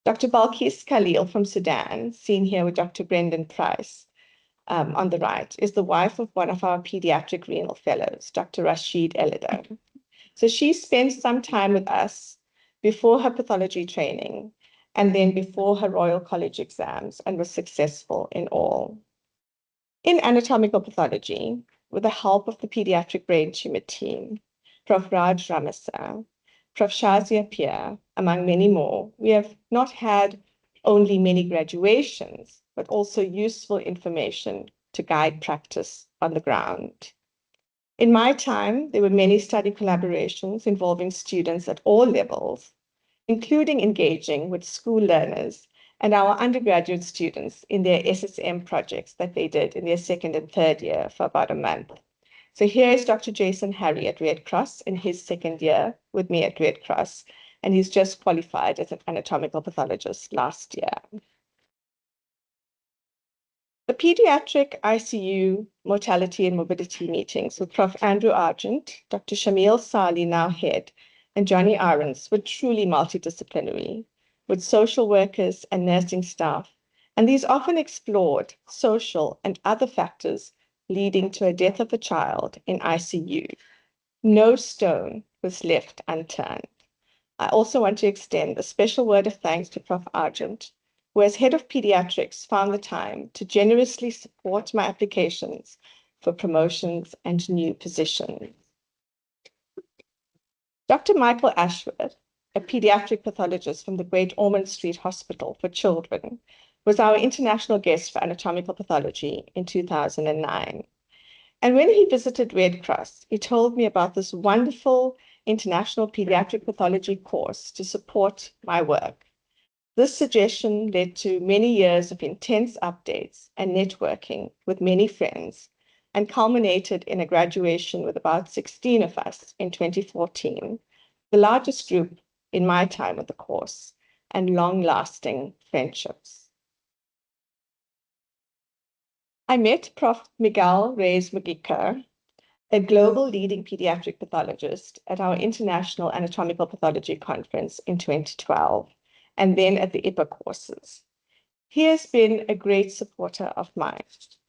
Dr. Balkis Khalil from Sudan, seen here with Dr. Brendan Price on the right, is the wife of one of our pediatric renal fellows, Dr. Rashid Elida. So she spent some time with us before her pathology training and then before her Royal College exams and was successful in all. In anatomical pathology, with the help of the pediatric brain tumor team, Prof. Raj Ramasa, Prof. Shazia Pia, among many more, we have not had only many graduations, but also useful information to guide practice on the ground. In my time, there were many study collaborations involving students at all levels, including engaging with school learners and our undergraduate students in their SSM projects that they did in their 2nd and 3rd year for about a month. So here is Dr. Jason Harry at Red Cross in his 2nd year with me at Red Cross, and he's just qualified as an anatomical pathologist last year. The pediatric ICU mortality and morbidity meetings with Prof. Andrew Argent, Dr. Shamil Sali, now head, and Johnny Ahrens were truly multidisciplinary, with social workers and nursing staff and these often explored social and other factors leading to a death of a child in ICU. No stone was left unturned. I also want to extend a special word of thanks to Prof. Argent, who as head of pediatrics found the time to generously support my applications for promotions and new positions. Dr. Michael Ashworth, a pediatric pathologist from the Great Ormond Street Hospital for Children, was our international guest for anatomical pathology in 2009. And when he visited Red Cross, he told me about this wonderful international pediatric pathology course to support my work. This suggestion led to many years of intense updates and networking with many friends, and culminated in a graduation with about 16 of us in 2014, the largest group in my time of the course, and long-lasting friendships. I met Prof. Miguel Reyes Mugica, a global leading pediatric pathologist, at our International Anatomical Pathology Conference in 2012, and then at the IPA courses. He has been a great supporter of mine,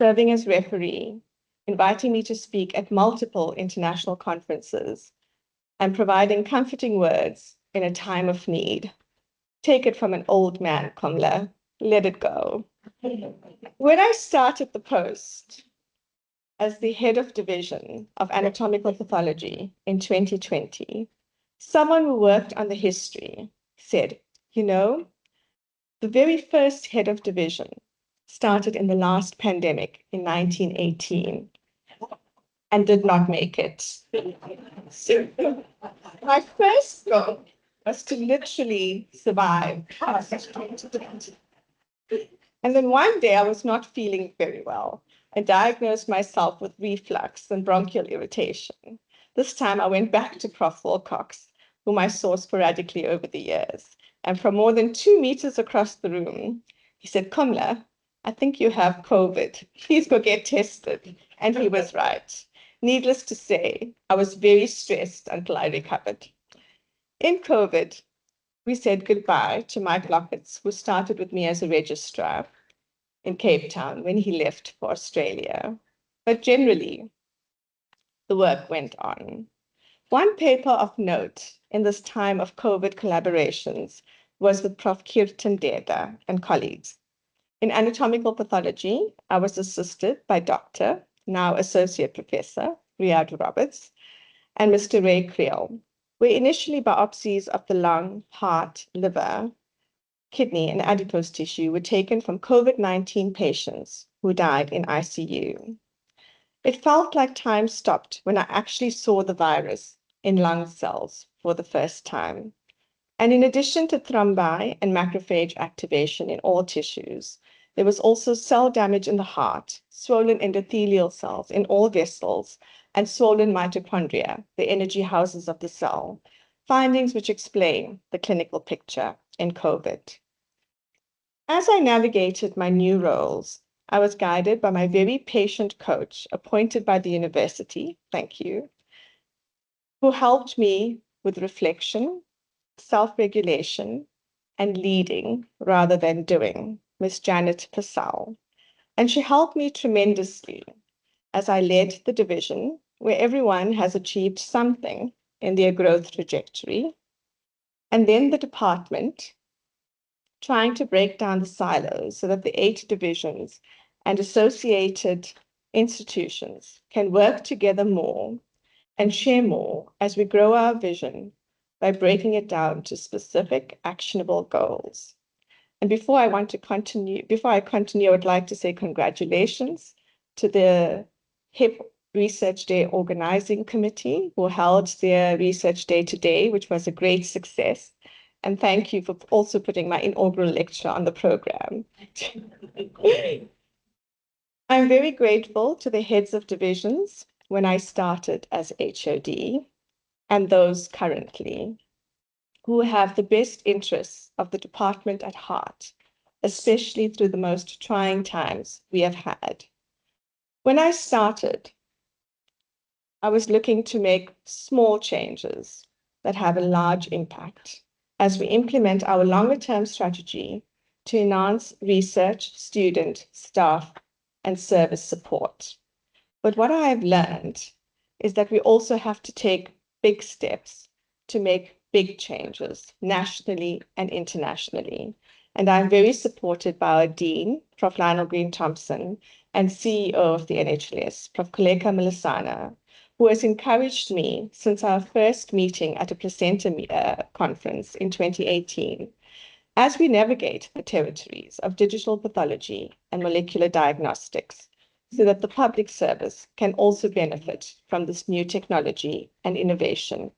serving as referee, inviting me to speak at multiple international conferences, and providing comforting words in a time of need. Take it from an old man, Komala. Let it go. When I started the post as the head of division of anatomical pathology in 2020, someone who worked on the history said, you know, the very first head of division started in the last pandemic in 1918 and did not make it. So my first goal was to literally survive. And then one day I was not feeling very well and diagnosed myself with reflux and bronchial irritation. This time I went back to Prof. Wilcox, whom I saw sporadically over the years. And from more than 2 meters across the room, he said, Komala, I think you have COVID. Please go get tested. And he was right. Needless to say, I was very stressed until I recovered. In COVID, we said goodbye to Mike Locketts, who started with me as a registrar in Cape Town when he left for Australia. But generally, the work went on. One paper of note in this time of COVID collaborations was with Prof. Kirtan Deda and colleagues. In anatomical pathology, I was assisted by Dr., now Associate Professor, Riyad Roberts, and Mr. Ray Creel, where initially biopsies of the lung, heart, liver, kidney, and adipose tissue were taken from COVID-19 patients who died in ICU. It felt like time stopped when I actually saw the virus in lung cells for the first time. And in addition to thrombi and macrophage activation in all tissues, there was also cell damage in the heart, swollen endothelial cells in all vessels, and swollen mitochondria, the energy houses of the cell, findings which explain the clinical picture in COVID. As I navigated my new roles, I was guided by my very patient coach appointed by the university, thank you, who helped me with reflection, self-regulation, and leading rather than doing, Miss Janet Purcell. And she helped me tremendously as I led the division where everyone has achieved something in their growth trajectory, and then the department, trying to break down the silos so that the 8 divisions and associated institutions can work together more and share more as we grow our vision by breaking it down to specific actionable goals. And before I continue, I would like to say congratulations to the HIP Research Day Organizing Committee, who held their Research Day today, which was a great success. And thank you for also putting my inaugural lecture on the program. I'm very grateful to the heads of divisions when I started as HOD and those currently, who have the best interests of the department at heart, especially through the most trying times we have had. When I started, I was looking to make small changes that have a large impact as we implement our longer-term strategy to enhance research, student, staff, and service support. But what I have learned is that we also have to take big steps to make big changes nationally and internationally. And I'm very supported by our Dean, Prof. Lionel Green Thompson, and CEO of the NHLS, Prof. Komala Pillay, who has encouraged me since our first meeting at a placenta conference in 2018, as we navigate the territories of digital pathology and molecular diagnostics, so that the public service can also benefit from this new technology and innovation.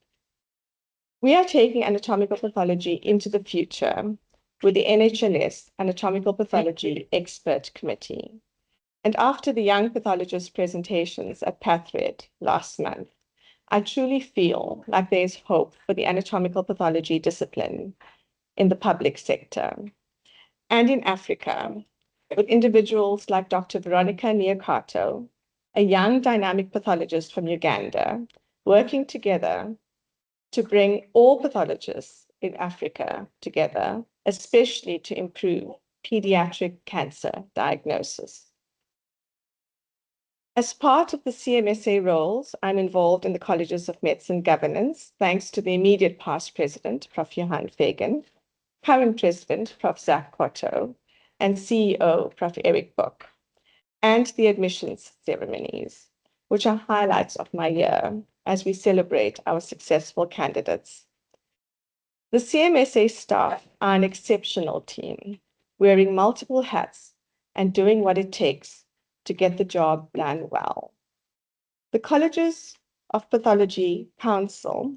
We are taking anatomical pathology into the future with the NHLS Anatomical Pathology Expert Committee. And after the young pathologist presentations at PathRed last month, I truly feel like there's hope for the anatomical pathology discipline in the public sector. And in Africa, with individuals like Dr. Veronica Niakato, a young dynamic pathologist from Uganda, working together to bring all pathologists in Africa together, especially to improve pediatric cancer diagnosis. As part of the CMSA roles, I'm involved in the Colleges of Medicine governance, thanks to the immediate past president, Prof. Johan Fagan, current president, Prof. Zach Cotto, and CEO, Prof. Eric Book, and the admissions ceremonies, which are highlights of my year as we celebrate our successful candidates. The CMSA staff are an exceptional team, wearing multiple hats and doing what it takes to get the job done well. The Colleges of Pathology Council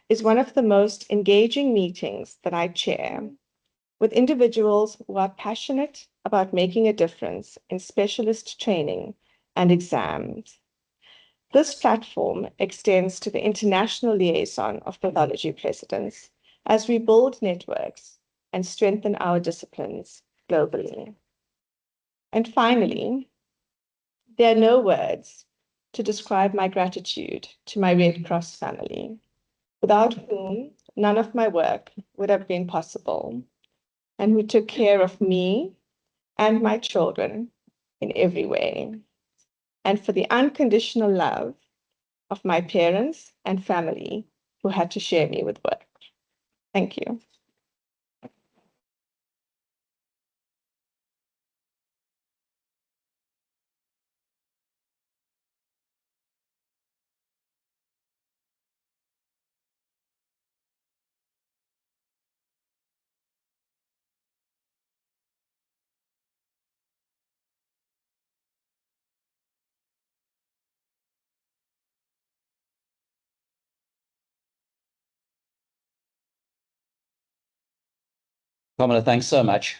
is one of the most engaging meetings that I chair, with individuals who are passionate about making a difference in specialist training and exams. This platform extends to the international liaison of pathology presidents as we build networks and strengthen our disciplines globally. And finally, there are no words to describe my gratitude to my Red Cross family, without whom none of my work would have been possible, and who took care of me and my children in every way, and for the unconditional love of my parents and family who had to share me with work. Thank you. Komala, thanks so much.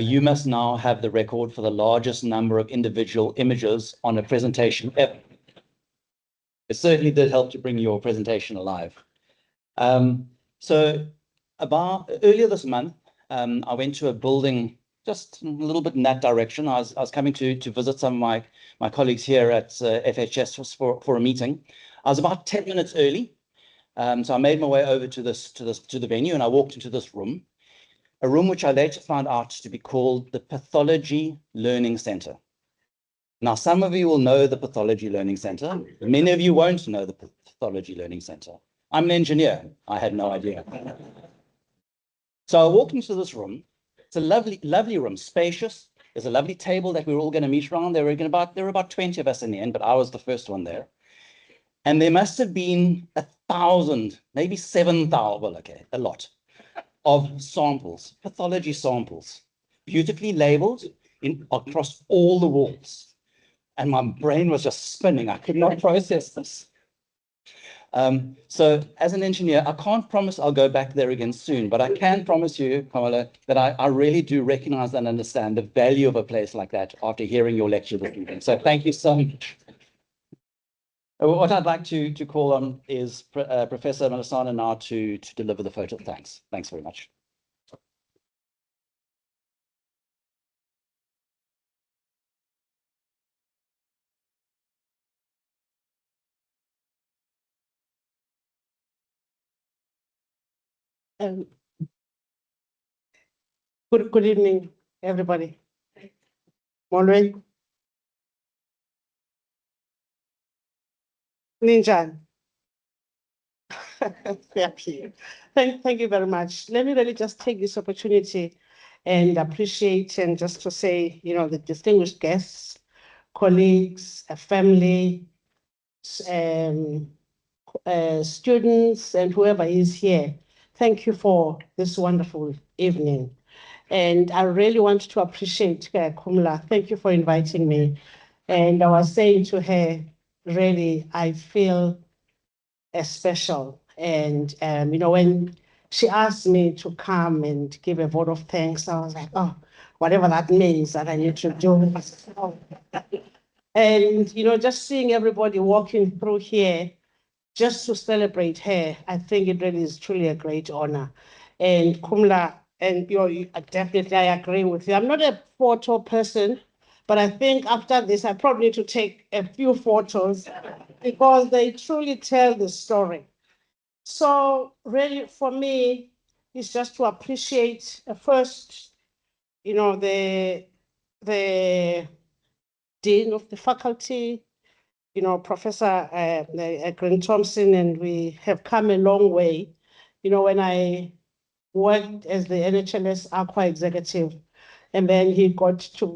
You must now have the record for the largest number of individual images on a presentation ever. It certainly did help to bring your presentation alive. So earlier this month, I went to a building just a little bit in that direction. I was coming to visit some of my colleagues here at FHS for a meeting. I was about 10 minutes early. So I made my way over to the venue, and I walked into this room, a room which I later found out to be called the Pathology Learning Center. Now, some of you will know the Pathology Learning Center. Many of you won't know the Pathology Learning Center. I'm an engineer. I had no idea. So I walked into this room. It's a lovely, lovely room, spacious. There's a lovely table that we were all going to meet around. There were about 20 of us in the end, but I was the first one there. And there must have been 1,000, maybe 7,000, well, okay, a lot, of samples, pathology samples, beautifully labeled across all the walls. And my brain was just spinning. I could not process this. So as an engineer, I can't promise I'll go back there again soon, but I can promise you, Komala, that I really do recognize and understand the value of a place like that after hearing your lecture this evening. So thank you so much. What I'd like to call on is Professor Malasana now to deliver the photo. Thanks. Thanks very much. Good evening, everybody. Molweni. Ninjan. Thank you very much. Let me really just take this opportunity and appreciate and just to say, the distinguished guests, colleagues, family, students, and whoever is here. Thank you for this wonderful evening. And I really want to appreciate Komala. Thank you for inviting me. And I was saying to her, really, I feel special. And, when she asked me to come and give a vote of thanks, I was like, oh, whatever that means that I need to do. And, just seeing everybody walking through here, just to celebrate her, I think it really is truly a great honor. And Komala, and definitely I agree with you. I'm not a photo person, but I think after this, I probably need to take a few photos because they truly tell the story. So really, for me, it's just to appreciate first, the dean of the faculty, Professor Green Thompson, and we have come a long way. When I worked as the NHLS Aqua executive, and then he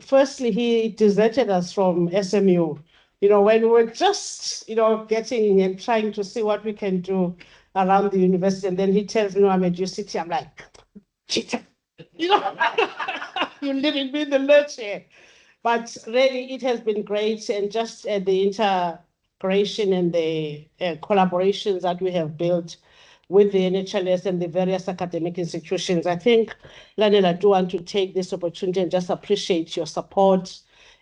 firstly, he deserted us from SMU, when we were just, getting and trying to see what we can do around the university. And then he tells me, no, I'm at UCT. I'm like, cheater, you're leaving me in the lurch here. But really, it has been great, and just the integration and the collaborations that we have built with the NHLS and the various academic institutions. I think, Lanel, I do want to take this opportunity and just appreciate your support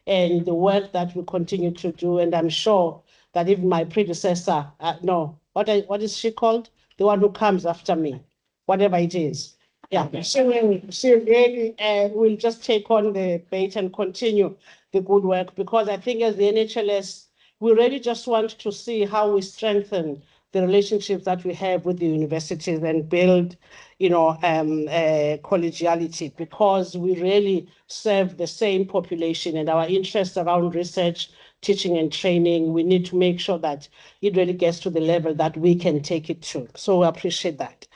and the work that we continue to do. And I'm sure that even my predecessor, what is she called? The one who comes after me, whatever it is. Yeah, she really will just take on the bait and continue the good work, because I think as the NHLS, we really just want to see how we strengthen the relationships that we have with the universities and build, collegiality, because we really serve the same population, and our interests around research, teaching and training, we need to make sure that it really gets to the level that we can take it to. So we appreciate that.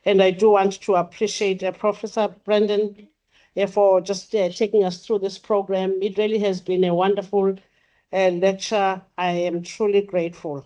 And I do want to appreciate Professor Brendan for just taking us through this program. It really has been a wonderful lecture. I am truly grateful.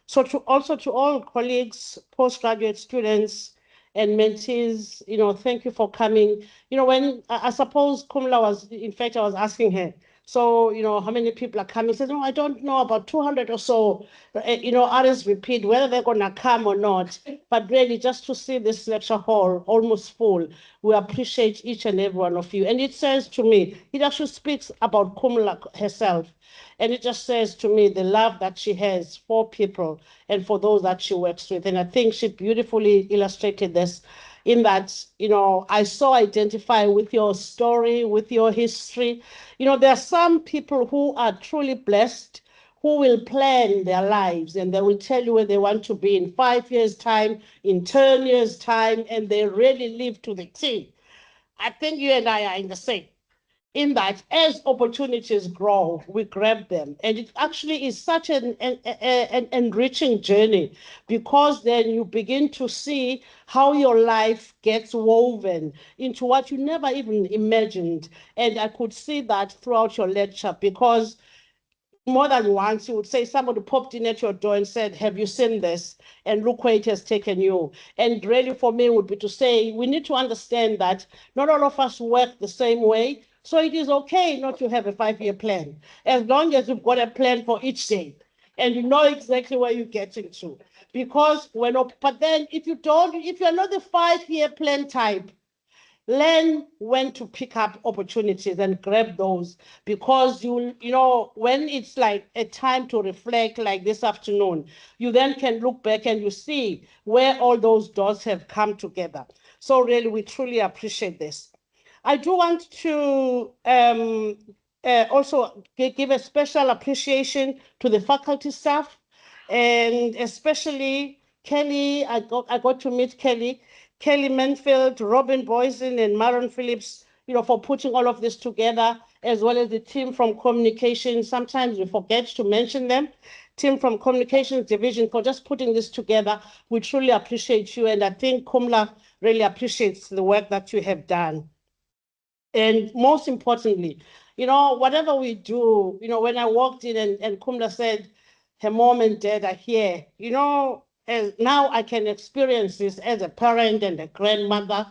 So to all colleagues, postgraduate students, and mentees, thank you for coming. When I suppose Komala I was asking her, so, how many people are coming? She says, no, I don't know, about 200 or so, RSVP, whether they're going to come or not. But really, just to see this lecture hall almost full, we appreciate each and every one of you. And it says to me, it actually speaks about Komala herself. And it just says to me the love that she has for people and for those that she works with. And I think she beautifully illustrated this in that, I so identify with your story, with your history. There are some people who are truly blessed, who will plan their lives, and they will tell you where they want to be in 5 years' time, in 10 years' time, and they really live to the T. I think you and I are in the same. In that, as opportunities grow, we grab them. And it actually is such an enriching journey, because then you begin to see how your life gets woven into what you never even imagined. And I could see that throughout your lecture, because more than once you would say somebody popped in at your door and said, have you seen this? And look where it has taken you. And really for me would be to say, we need to understand that not all of us work the same way. So it is okay not to have a 5-year plan, as long as you've got a plan for each day and you know exactly where you're getting to. Because but then if you're not the 5-year plan type, learn when to pick up opportunities and grab those, because when it's like a time to reflect, like this afternoon, you then can look back and you see where all those doors have come together. So really, we truly appreciate this. I do want to also give a special appreciation to the faculty staff, and especially Kelly. I got to meet Kelly. Kelly Manfield, Robin Boyson, and Maron Phillips, for putting all of this together, as well as the team from communications. Sometimes we forget to mention them. Team from communications division for just putting this together. We truly appreciate you, and I think Komala really appreciates the work that you have done. And most importantly, whatever we do, when I walked in and Komala said her mom and dad are here, and now I can experience this as a parent and a grandmother.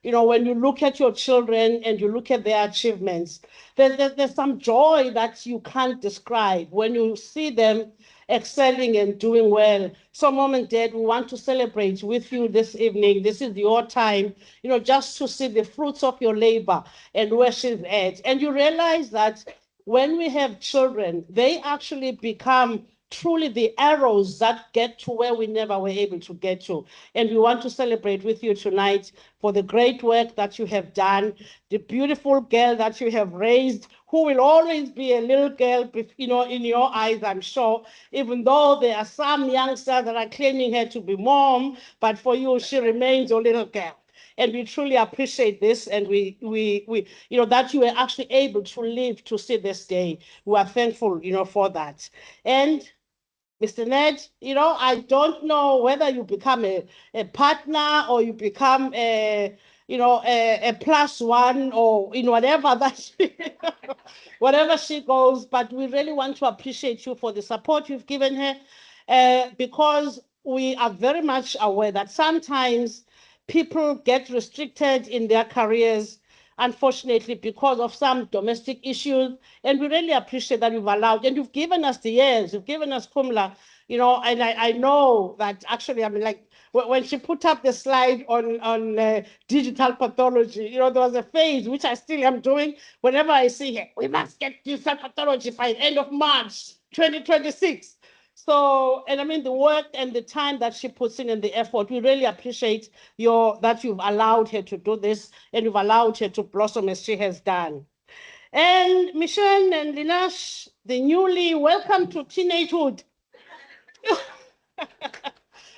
When you look at your children and you look at their achievements, there's some joy that you can't describe when you see them excelling and doing well. So mom and dad, we want to celebrate with you this evening. This is your time, just to see the fruits of your labor and where she's at. And you realize that when we have children, they actually become truly the arrows that get to where we never were able to get to. And we want to celebrate with you tonight for the great work that you have done, the beautiful girl that you have raised, who will always be a little girl, in your eyes, I'm sure, even though there are some youngsters that are claiming her to be mom, but for you, she remains your little girl. And we truly appreciate this, and we that you were actually able to live to see this day. We are thankful, for that. And Mr. Ned, I don't know whether you become a partner or you become a +1 or whatever that whatever she goes, but we really want to appreciate you for the support you've given her, because we are very much aware that sometimes people get restricted in their careers, unfortunately, because of some domestic issues. And we really appreciate that you've allowed, and you've given us the years, you've given us Komala, and I know that actually, when she put up the slide on digital pathology, there was a phase, which I still am doing, whenever I see her, we must get digital pathology by the end of March 2026. So, and the work and the time that she puts in and the effort, we really appreciate that you've allowed her to do this, and you've allowed her to blossom as she has done. And Michelle and Linash, the newly welcome to teenagehood.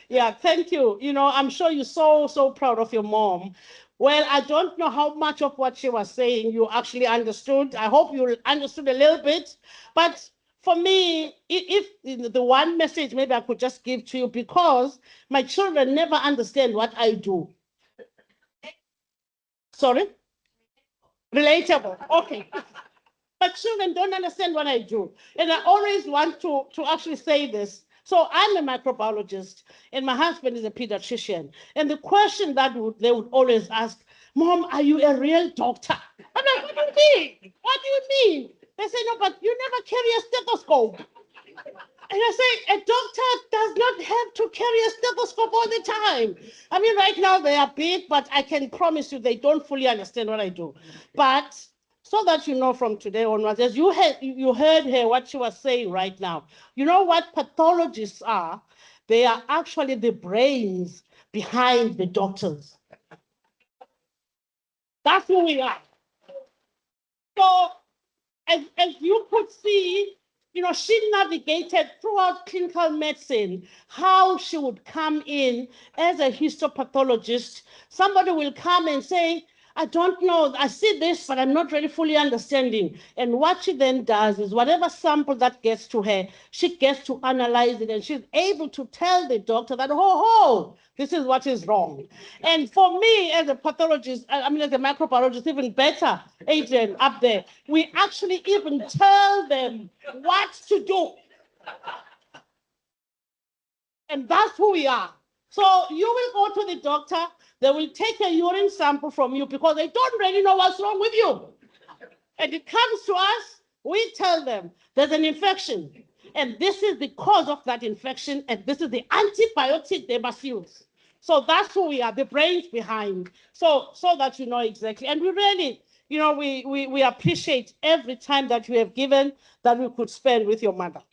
Yeah, thank you. I'm sure you're so proud of your mom. Well, I don't know how much of what she was saying you actually understood. I hope you understood a little bit. But for me, if the one message maybe I could just give to you, because my children never understand what I do. Sorry? Relatable. Okay. But children don't understand what I do. And I always want to actually say this. So I'm a microbiologist, and my husband is a pediatrician. And the question that they would always ask, Mom, are you a real doctor? I'm like, what do you mean? What do you mean? They say, no, but you never carry a stethoscope. And I say, a doctor does not have to carry a stethoscope all the time. Right now they are big, but I can promise you they don't fully understand what I do. But so that you know from today onwards, as you heard her, what she was saying right now, you know what pathologists are? They are actually the brains behind the doctors. That's who we are. So, as you could see, she navigated throughout clinical medicine how she would come in as a histopathologist. Somebody will come and say, I don't know, I see this, but I'm not really fully understanding. And what she then does is whatever sample that gets to her, she gets to analyze it, and she's able to tell the doctor that, this is what is wrong. And for me, as a pathologist, as a microbiologist, even better, Adrian, up there, we actually even tell them what to do. And that's who we are. So you will go to the doctor, they will take a urine sample from you because they don't really know what's wrong with you. And it comes to us, we tell them there's an infection, and this is the cause of that infection, and this is the antibiotic they must use. So that's who we are, the brains behind, so that you know exactly. And we really, we appreciate every time that you have given that we could spend with your mother.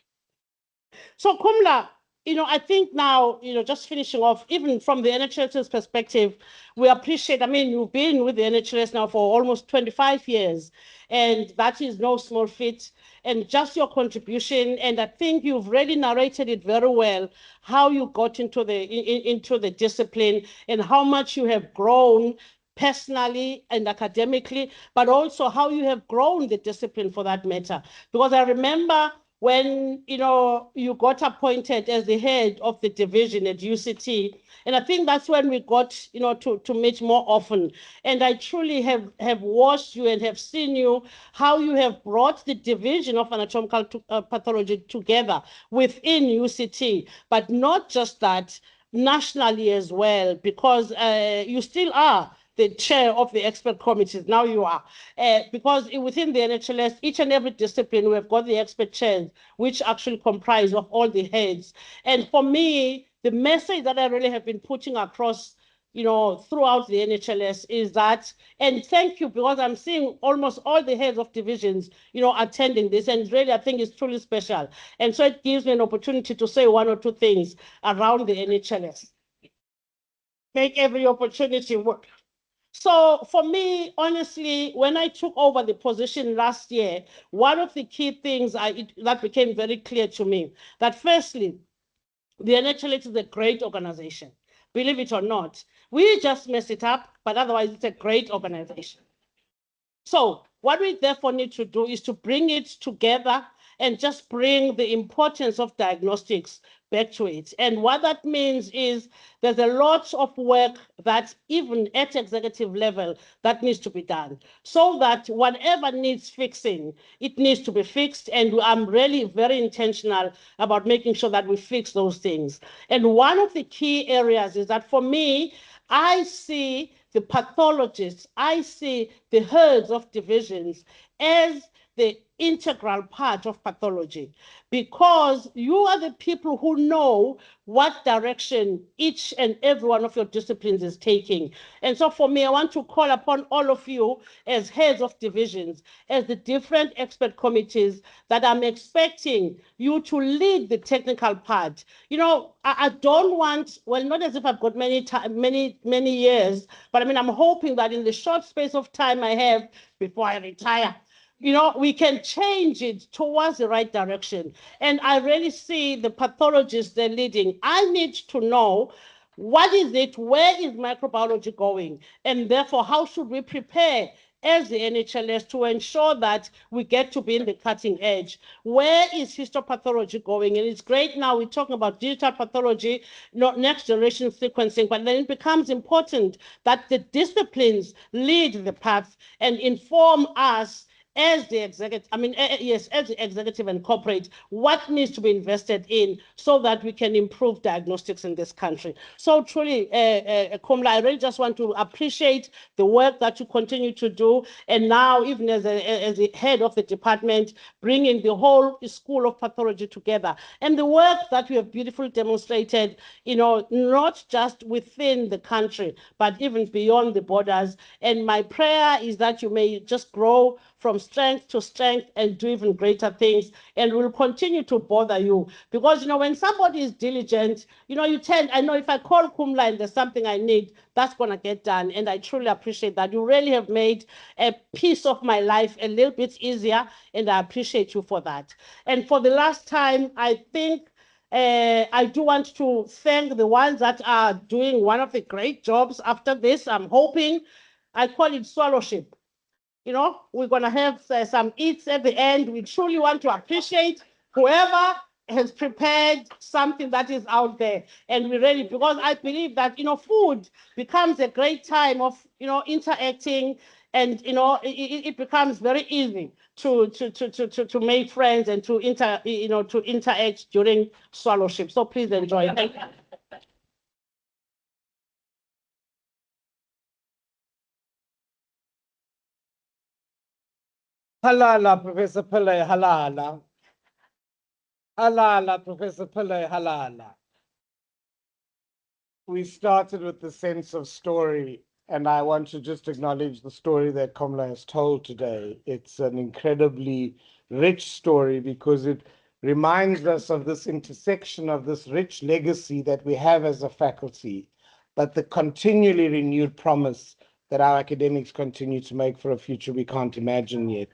So Komala, I think now, just finishing off, even from the NHS's perspective, we appreciate, you've been with the NHS now for almost 25 years, and that is no small feat, and just your contribution, and I think you've really narrated it very well, how you got into the discipline and how much you have grown personally and academically, but also how you have grown the discipline for that matter. Because I remember when you got appointed as the head of the division at UCT, and I think that's when we got to meet more often. And I truly have watched you and have seen you, how you have brought the division of anatomical pathology together within UCT, but not just that, nationally as well, because you still are the chair of the expert committees. Now you are. Because within the NHLS, each and every discipline, we've got the expert chairs, which actually comprise of all the heads. And for me, the message that I really have been putting across throughout the NHLS is that, and thank you, because I'm seeing almost all the heads of divisions, attending this, and really I think it's truly special. And so it gives me an opportunity to say one or two things around the NHLS. Make every opportunity work. So for me, honestly, when I took over the position last year, one of the key things that became very clear to me, that firstly, the NHLS is a great organization. Believe it or not, we just mess it up, but otherwise it's a great organization. So what we therefore need to do is to bring it together and just bring the importance of diagnostics back to it. And what that means is there's a lot of work that even at executive level that needs to be done, so that whatever needs fixing, it needs to be fixed. And I'm really very intentional about making sure that we fix those things. And one of the key areas is that for me, I see the pathologists, I see the heads of divisions as the integral part of pathology, because you are the people who know what direction each and every one of your disciplines is taking. And so for me, I want to call upon all of you as heads of divisions, as the different expert committees, that I'm expecting you to lead the technical part. I don't want, well, not as if I've got many years, but I'm hoping that in the short space of time I have before I retire, we can change it towards the right direction. And I really see the pathologists they're leading. I need to know, what is it? Where is microbiology going? And therefore, how should we prepare as the NHLS to ensure that we get to be in the cutting edge? Where is histopathology going? And it's great now we're talking about digital pathology, next generation sequencing, but then it becomes important that the disciplines lead the path and inform us as the executive, as the executive and corporate, what needs to be invested in so that we can improve diagnostics in this country. So truly, Komala, I really just want to appreciate the work that you continue to do, and now even as the head of the department, bringing the whole School of Pathology together, and the work that you have beautifully demonstrated, not just within the country, but even beyond the borders. And my prayer is that you may just grow from strength to strength and do even greater things, and we'll continue to bother you, because when somebody is diligent, you tend, I know if I call Komala and there's something I need, that's going to get done. And I truly appreciate that. You really have made a piece of my life a little bit easier, and I appreciate you for that. And for the last time, I think I do want to thank the ones that are doing one of the great jobs after this. I'm hoping, I call it swallowship. We're going to have some eats at the end. We truly want to appreciate whoever has prepared something that is out there. And we really, because I believe that, food becomes a great time of, interacting, and, it becomes very easy to make friends and to interact during swallowship. So please enjoy. Thank you. Halala, Professor Pillay, halala. Halala, Professor Pillay, halala. We started with the sense of story, and I want to just acknowledge the story that Komala has told today. It's an incredibly rich story because it reminds us of this intersection of this rich legacy that we have as a faculty, but the continually renewed promise that our academics continue to make for a future we can't imagine yet.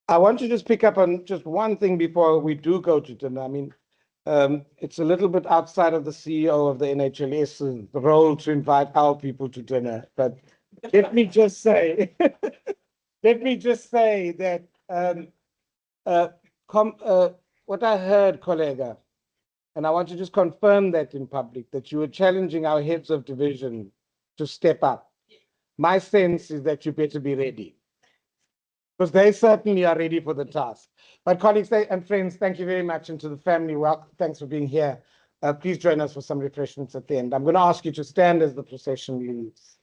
I want to just pick up on just one thing before we do go to dinner. I mean, it's a little bit outside of the CEO of the NHLS's role to invite our people to dinner, but let me just say, let me just say that what I heard, colleague, and I want to just confirm that in public, that you were challenging our heads of division to step up. My sense is that you better be ready, because they certainly are ready for the task. But colleagues and friends, thank you very much, and to the family, well, thanks for being here. Please join us for some refreshments at the end. I'm going to ask you to stand as the procession leaves.